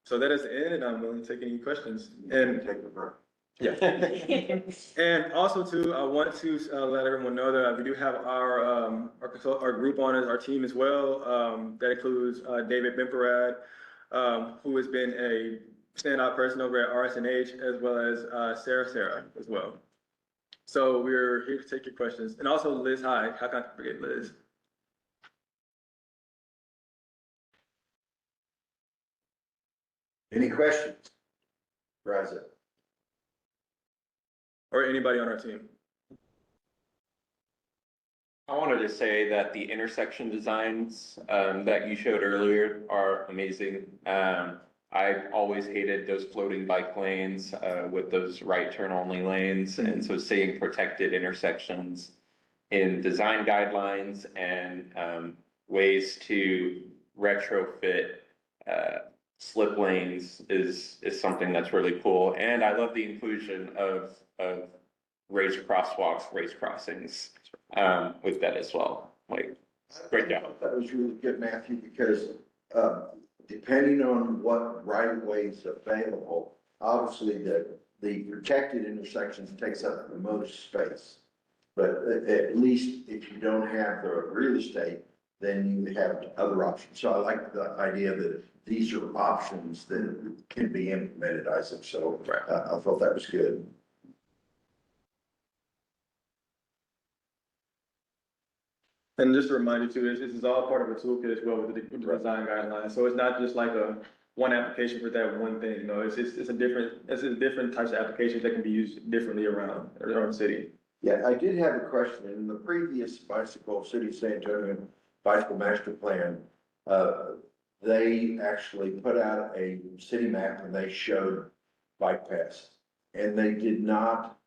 So that is the end, and I'm willing to take any questions. And yeah. And also too, I want to let everyone know that we do have our group on our team as well. That includes David Bimperad, who has been a standout person over at RSNH, as well as Sarah as well. So we're here to take your questions. And also Liz, hi. How can I forget Liz? Any questions for Isaac? Or anybody on our team? I wanted to say that the intersection designs that you showed earlier are amazing. I've always hated those floating bike lanes with those right turn only lanes. And so seeing protected intersections in design guidelines and ways to retrofit slip lanes is something that's really cool. And I love the inclusion of raised crosswalks, raised crossings with that as well. Like, great job. That was really good, Matthew, because depending on what right of way is available, obviously the protected intersections takes up the most space. But at least if you don't have the real estate, then you have other options. So I like the idea that these are options that can be implemented, Isaac. So I thought that was good. And just to remind you too, this is all part of a toolkit as well with the design guidelines. So it's not just like one application for that one thing. You know, it's different types of applications that can be used differently around the city. Yeah, I did have a question. In the previous City of San Antonio bicycle master plan, they actually put out a city map and they showed bike paths. And they did not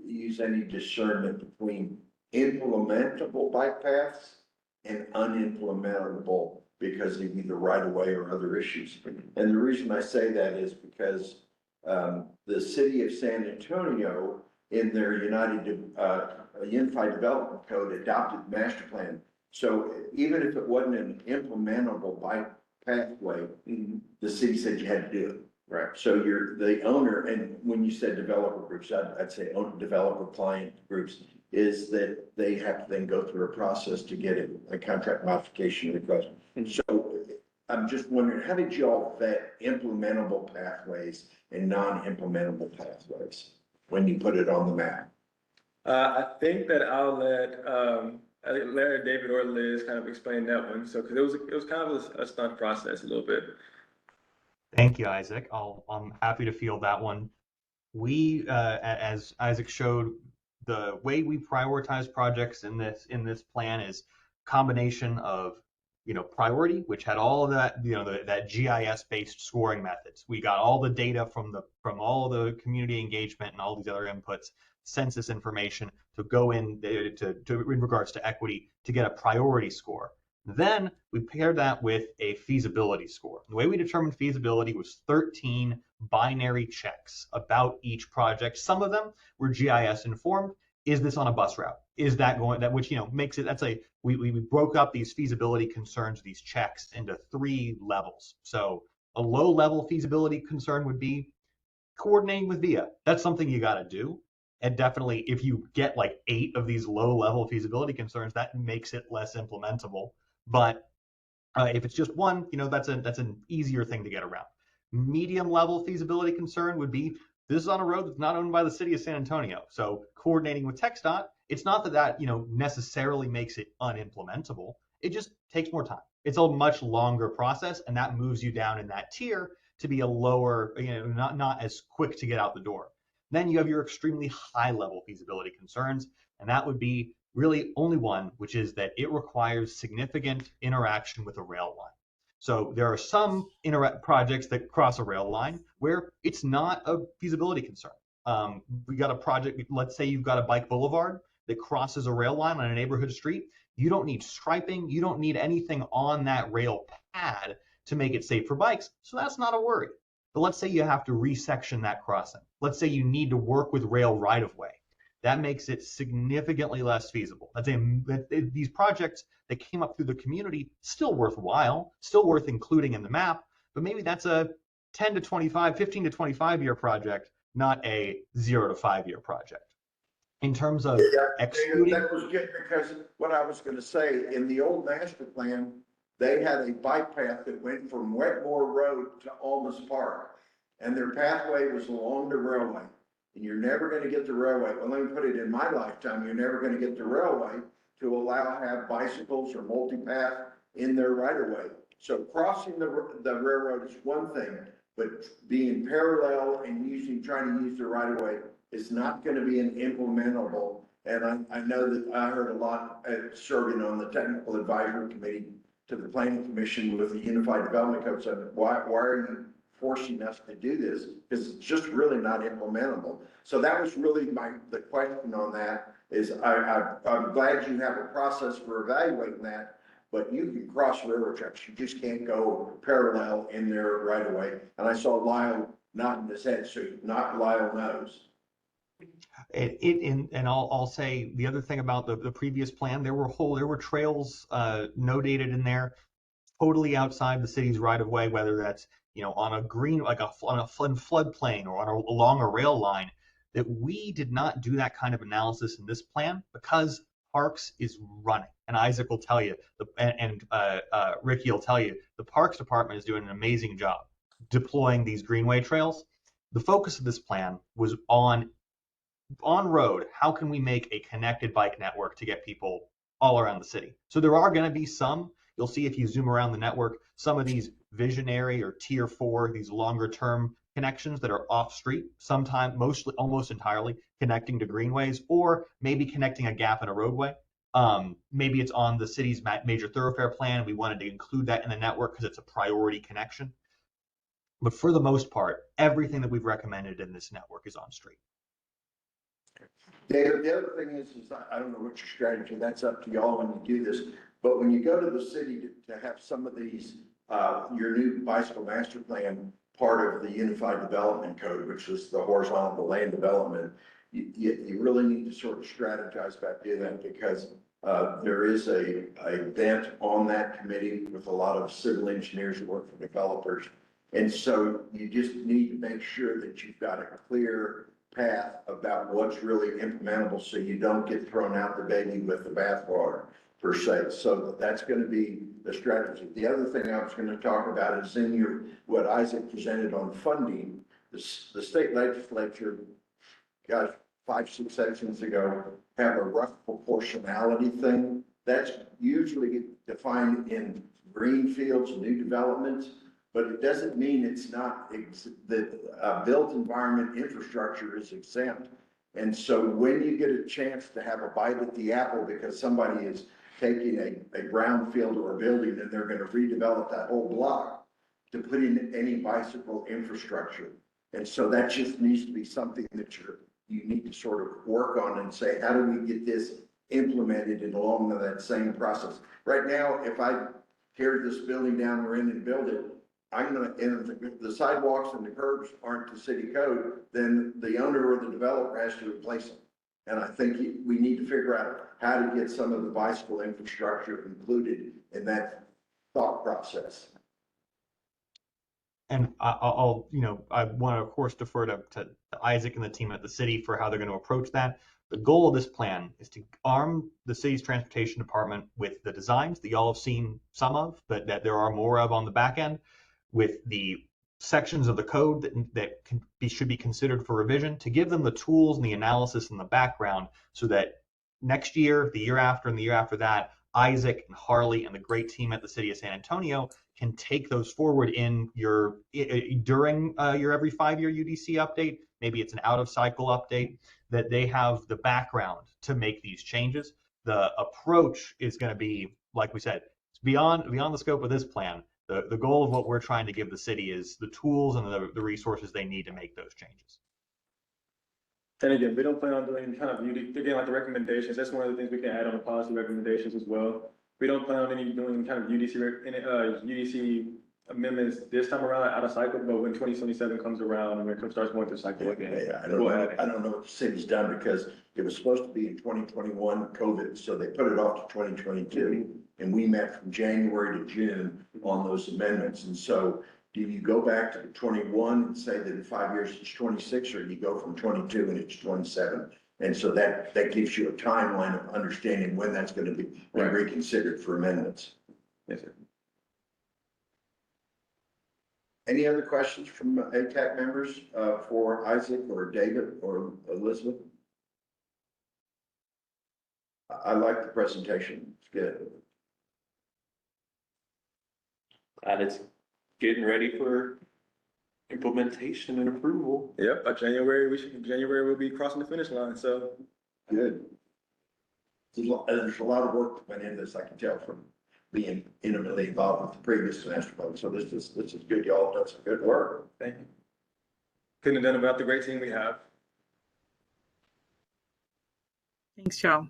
use any discernment between implementable bike paths and unimplementable because of either right of way or other issues. And the reason I say that is because the city of San Antonio in their Unified Development Code adopted master plan. So even if it wasn't an implementable bike pathway, the city said you had to do it. Right. So you're the owner, and when you said developer groups, I'd say developer client groups, is that they have to then go through a process to get a contract modification request. So I'm just wondering, how did y'all vet implementable pathways and non-implementable pathways when you put it on the map? I think that I'll let Larry, David, or Liz kind of explain that one. So, because it was kind of a stunt process a little bit. Thank you, Isaac. I'm happy to field that one. We, as Isaac showed, the way we prioritize projects in this plan is combination of, priority, which had all of that, that GIS-based scoring methods. We got all the data from all the community engagement and all these other inputs, census information to go in in regards to equity to get a priority score. Then we paired that with a feasibility score. The way we determined feasibility was 13 binary checks about each project. Some of them were GIS informed. Is this on a bus route? Is that going, that which, makes it, we broke up these feasibility concerns, these checks into 3 levels. So a low level feasibility concern would be coordinating with VIA. That's something you got to do. And definitely if you get like 8 of these low level feasibility concerns, that makes it less implementable. But if it's just one, that's an easier thing to get around. Medium level feasibility concern would be, this is on a road that's not owned by the city of San Antonio. So coordinating with TxDOT, it's not that necessarily makes it unimplementable. It just takes more time. It's a much longer process, and that moves you down in that tier to be a lower, not as quick to get out the door. Then you have your extremely high level feasibility concerns, and that would be really only one, which is that it requires significant interaction with a rail line. So there are some projects that cross a rail line where it's not a feasibility concern. We got a project, let's say you've got a bike boulevard that crosses a rail line on a neighborhood street. You don't need striping. You don't need anything on that rail pad to make it safe for bikes. So that's not a worry. But let's say you have to resection that crossing. Let's say you need to work with rail right of way. that makes it significantly less feasible. These projects that came up through the community still worthwhile, still worth including in the map, but maybe that's a 10 to 25, 15 to 25 year project, not a 0 to 5 year project. In terms of excluding, that was good, because what I was gonna say, in the old master plan, they had a bike path that went from Wetmore Road to Almas Park. And their pathway was along the railway. And you're never gonna get the railway, well, let me put it, in my lifetime, you're never gonna get the railway to allow, have bicycles or multipath in their right of way. So crossing the railroad is one thing, but being parallel and trying to use the right of way is not gonna be an implementable. And I know that I heard a lot serving on the technical advisory committee to the planning commission with the Unified Development Code, said, why are you forcing us to do this? Because it's just really not implementable. So that was really the question on that, is I'm glad you have a process for evaluating that, but you can cross railroad tracks. You just can't go parallel in there right away. And I saw Lyle nodding his head, so not Lyle knows. And I'll say the other thing about the previous plan, there were trails notated in there totally outside the city's right of way, whether that's, you know, on a green, like on a floodplain or along a rail line, that we did not do that kind of analysis in this plan because Parks is running. And Isaac will tell you, and Ricky will tell you, the Parks Department is doing an amazing job deploying these greenway trails. The focus of this plan was on road, how can we make a connected bike network to get people all around the city? So there are going to be some, you'll see if you zoom around the network, some of these visionary or tier 4, these longer term connections that are off street, sometimes mostly almost entirely connecting to greenways, or maybe connecting a gap in a roadway. Maybe it's on the city's major thoroughfare plan. We wanted to include that in the network because it's a priority connection. But for the most part, everything that we've recommended in this network is on street. David, the other thing is I don't know what your strategy, that's up to y'all when you do this, but when you go to the city to have some of these, your new bicycle master plan, part of the Unified Development Code, which is the horizontal land development, you really need to sort of strategize about doing that, because there is a bent on that committee with a lot of civil engineers who work for developers. And so you just need to make sure that you've got a clear path about what's really implementable, so you don't get thrown out the baby with the bathwater per se. So that's going to be the strategy. The other thing I was going to talk about is in what Isaac presented on funding. The state legislature, gosh, 5-6 sessions ago, have a rough proportionality thing. That's usually defined in greenfields, new developments. But it doesn't mean it's not, that built environment infrastructure is exempt. And so when you get a chance to have a bite at the apple because somebody is taking a brownfield or a building and they're going to redevelop that whole block to put in any bicycle infrastructure. And so that just needs to be something that you need to sort of work on and say, how do we get this implemented and along that same process? Right now, if I tear this building down we're in and build it, I'm gonna, and the sidewalks and the curbs aren't the city code, then the owner or the developer has to replace them. And I think we need to figure out how to get some of the bicycle infrastructure included in that thought process. And I'll, you know, I want to, of course, defer to Isaac and the team at the city for how they're going to approach that. The goal of this plan is to arm the city's transportation department with the designs that y'all have seen some of, but that there are more of on the back end, with the sections of the code that should be considered for revision, to give them the tools and the analysis and the background so that next year, the year after, and the year after that, Isaac and Harley and the great team at the city of San Antonio can take those forward in during your every 5-year UDC update. Maybe it's an out of cycle update, that they have the background to make these changes. The approach is going to be, like we said, it's beyond the scope of this plan. The goal of what we're trying to give the city is the tools and the resources they need to make those changes. And again, we don't plan on doing kind of, again, like the recommendations, that's one of the things we can add on the policy recommendations as well. We don't plan on doing kind of UDC amendments this time around out of cycle, but when 2027 comes around and it starts going through cycle again. I don't know, I don't know what the city's done because it was supposed to be in 2021 COVID, so they put it off to 2022. And we met from January to June on those amendments. And so do you go back to the 21 and say that in 5 years it's 26, or do you go from 22 and it's 27? And so that gives you a timeline of understanding when that's going to be reconsidered for amendments. Yes, sir. Any other questions from ATAC members for Isaac or David or Elizabeth? I like the presentation. It's good. And it's getting ready for implementation and approval. Yep, by January, we'll be crossing the finish line, so. Good. There's a lot of work that went into this, I can tell from being intimately involved with the previous semester. So this is good. Y'all done some good work. Thank you. Couldn't have done about the great team we have. Thanks, Joe.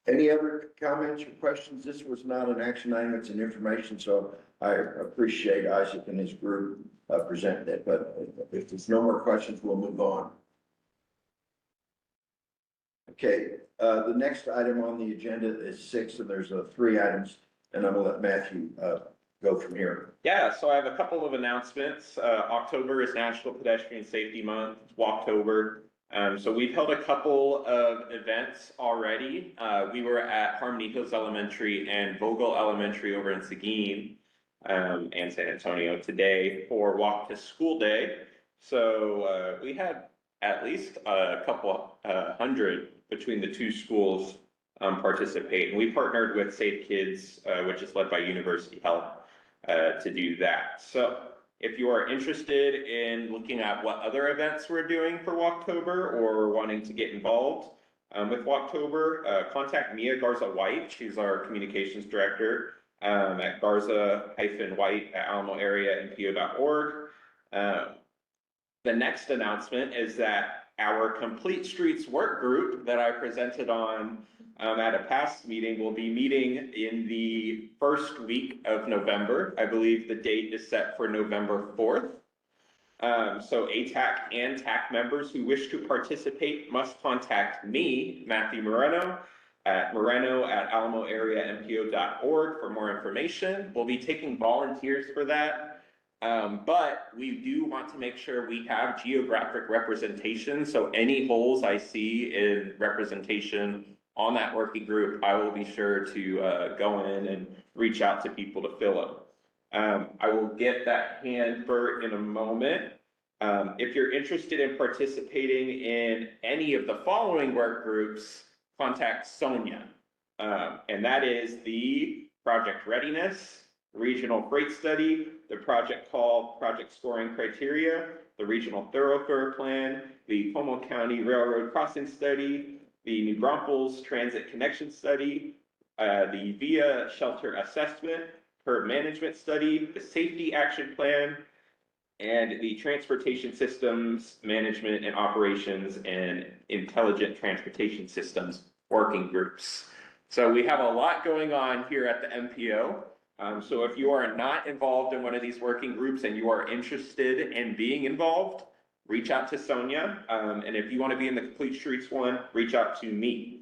Any other comments or questions? This was not an action item, it's an information, so I appreciate Isaac and his group presenting it, but if there's no more questions, we'll move on. Okay, the next item on the agenda is 6, and there's 3 items, and I'm gonna let Matthew go from here. Yeah, so I have a couple of announcements. October is National Pedestrian Safety Month, Walktober. So we've held a couple of events already. We were at Harmony Hills Elementary and Vogel Elementary over in Seguin and San Antonio today for Walk to School Day. So we had at least a couple hundred between the 2 schools participate. And we partnered with Safe Kids, which is led by University Health, to do that. So if you are interested in looking at what other events we're doing for Walktober or wanting to get involved with Walktober, contact Mia Garza-White. She's our communications director at garza-white@alamoareanpo.org. The next announcement is that our Complete Streets work group that I presented on at a past meeting will be meeting in the first week of November. I believe the date is set for November 4th. So ATAC and TAC members who wish to participate must contact me, Matthew Moreno, at moreno@alamoareanpo.org for more information. We'll be taking volunteers for that. But we do want to make sure we have geographic representation. So any holes I see in representation on that working group, I will be sure to go in and reach out to people to fill them. I will get that hand for in a moment. If you're interested in participating in any of the following work groups, contact Sonia. And that is the Project Readiness, Regional Freight Study, the project called Project Scoring Criteria, the Regional Thoroughfare Plan, the Como County Railroad Crossing Study, the New Braunfels Transit Connection Study, the VIA Shelter Assessment, Curb Management Study, the Safety Action Plan, and the Transportation Systems Management and Operations and Intelligent Transportation Systems Working Groups. So we have a lot going on here at the MPO. So if you are not involved in one of these working groups and you are interested in being involved, reach out to Sonia. And if you want to be in the Complete Streets one, reach out to me.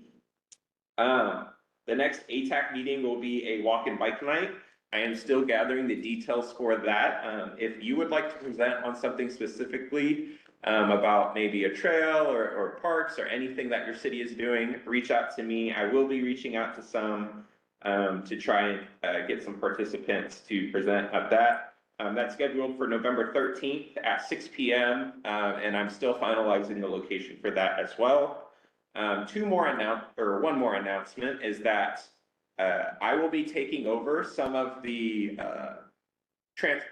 The next ATAC meeting will be a walk and bike night. I am still gathering the details for that. If you would like to present on something specifically about maybe a trail or parks or anything that your city is doing, reach out to me. I will be reaching out to some to try and get some participants to present at that. That's scheduled for November 13th at 6 p.m. And I'm still finalizing the location for that as well. One more announcement is that I will be taking over some of the TIP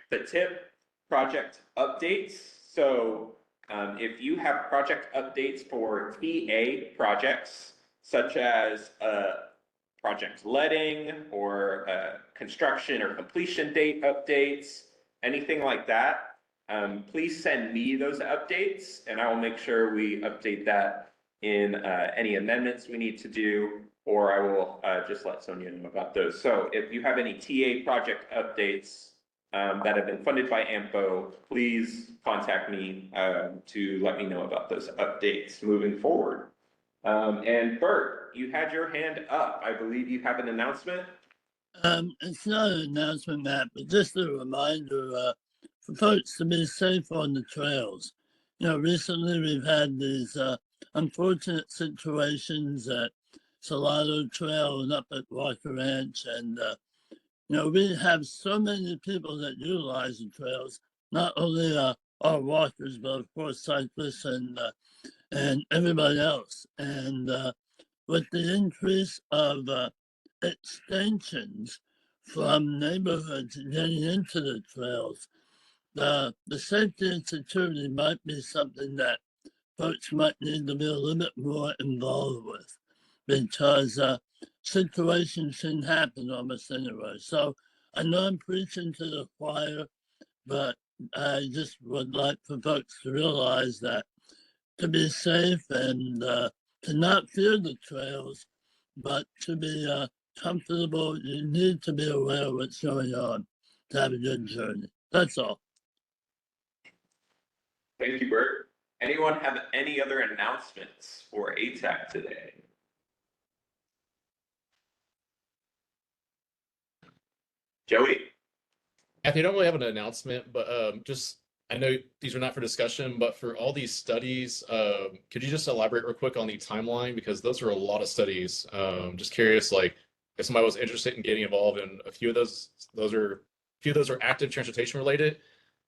project updates. So if you have project updates for TA projects, such as project letting or construction or completion date updates, anything like that, please send me those updates and I will make sure we update that in any amendments we need to do or I will just let Sonia know about those. So if you have any TA project updates that have been funded by AMPO, please contact me to let me know about those updates moving forward. And Bert, you had your hand up. I believe you have an announcement. It's not an announcement, Matt, but just a reminder for folks to be safe on the trails. You know, recently we've had these unfortunate situations at Salado Trail and up at Walker Ranch, and you know, we have so many people that utilize the trails, not only our walkers, but of course cyclists and everybody else. And with the increase of extensions from neighborhoods getting into the trails, the safety and security might be something that folks might need to be a little bit more involved with, because situations can happen almost anywhere. So I know I'm preaching to the choir, but I just would like for folks to realize that to be safe and to not fear the trails, but to be comfortable, you need to be aware of what's going on to have a good journey. That's all. Thank you, Bert. Anyone have any other announcements for ATAC today? Joey? Kathy, I don't really have an announcement, but just I know these are not for discussion, but for all these studies, could you just elaborate real quick on the timeline? Because those are a lot of studies. Just curious, like if somebody was interested in getting involved in a few of those are active transportation related.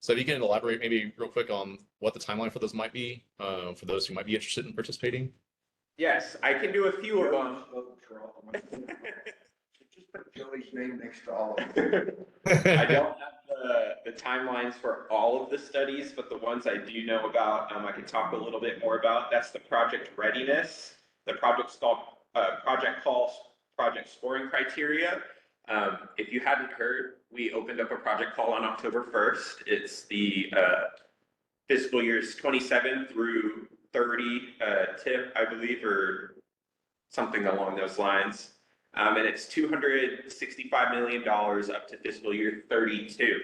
So if you can elaborate maybe real quick on what the timeline for those might be, for those who might be interested in participating. Yes, I can do a few of them. Just put Joey's name next to all of them. I don't have the timelines for all of the studies, but the ones I do know about, I can talk a little bit more about. That's the project readiness, the project scoring criteria. If you hadn't heard, we opened up a project call on October 1st. It's the fiscal years 27 through 30 tip, I believe, or something along those lines. And it's $265 million up to fiscal year 32.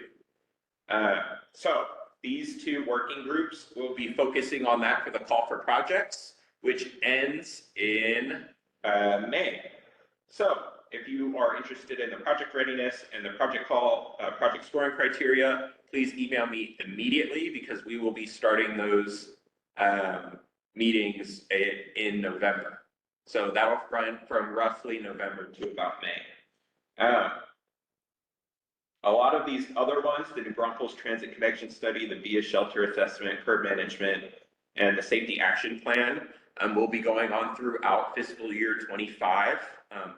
So these two working groups will be focusing on that for the call for projects, which ends in May. So if you are interested in the project readiness and the project scoring criteria, please email me immediately, because we will be starting those meetings in November. So that'll run from roughly November to about May. A lot of these other ones, the New Braunfels Transit Connection Study, the Via Shelter Assessment, Curb Management, and the Safety Action Plan, will be going on throughout fiscal year 25.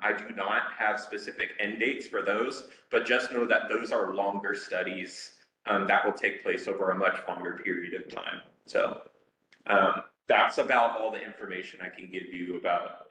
I do not have specific end dates for those, but just know that those are longer studies that will take place over a much longer period of time. So that's about all the information I can give you about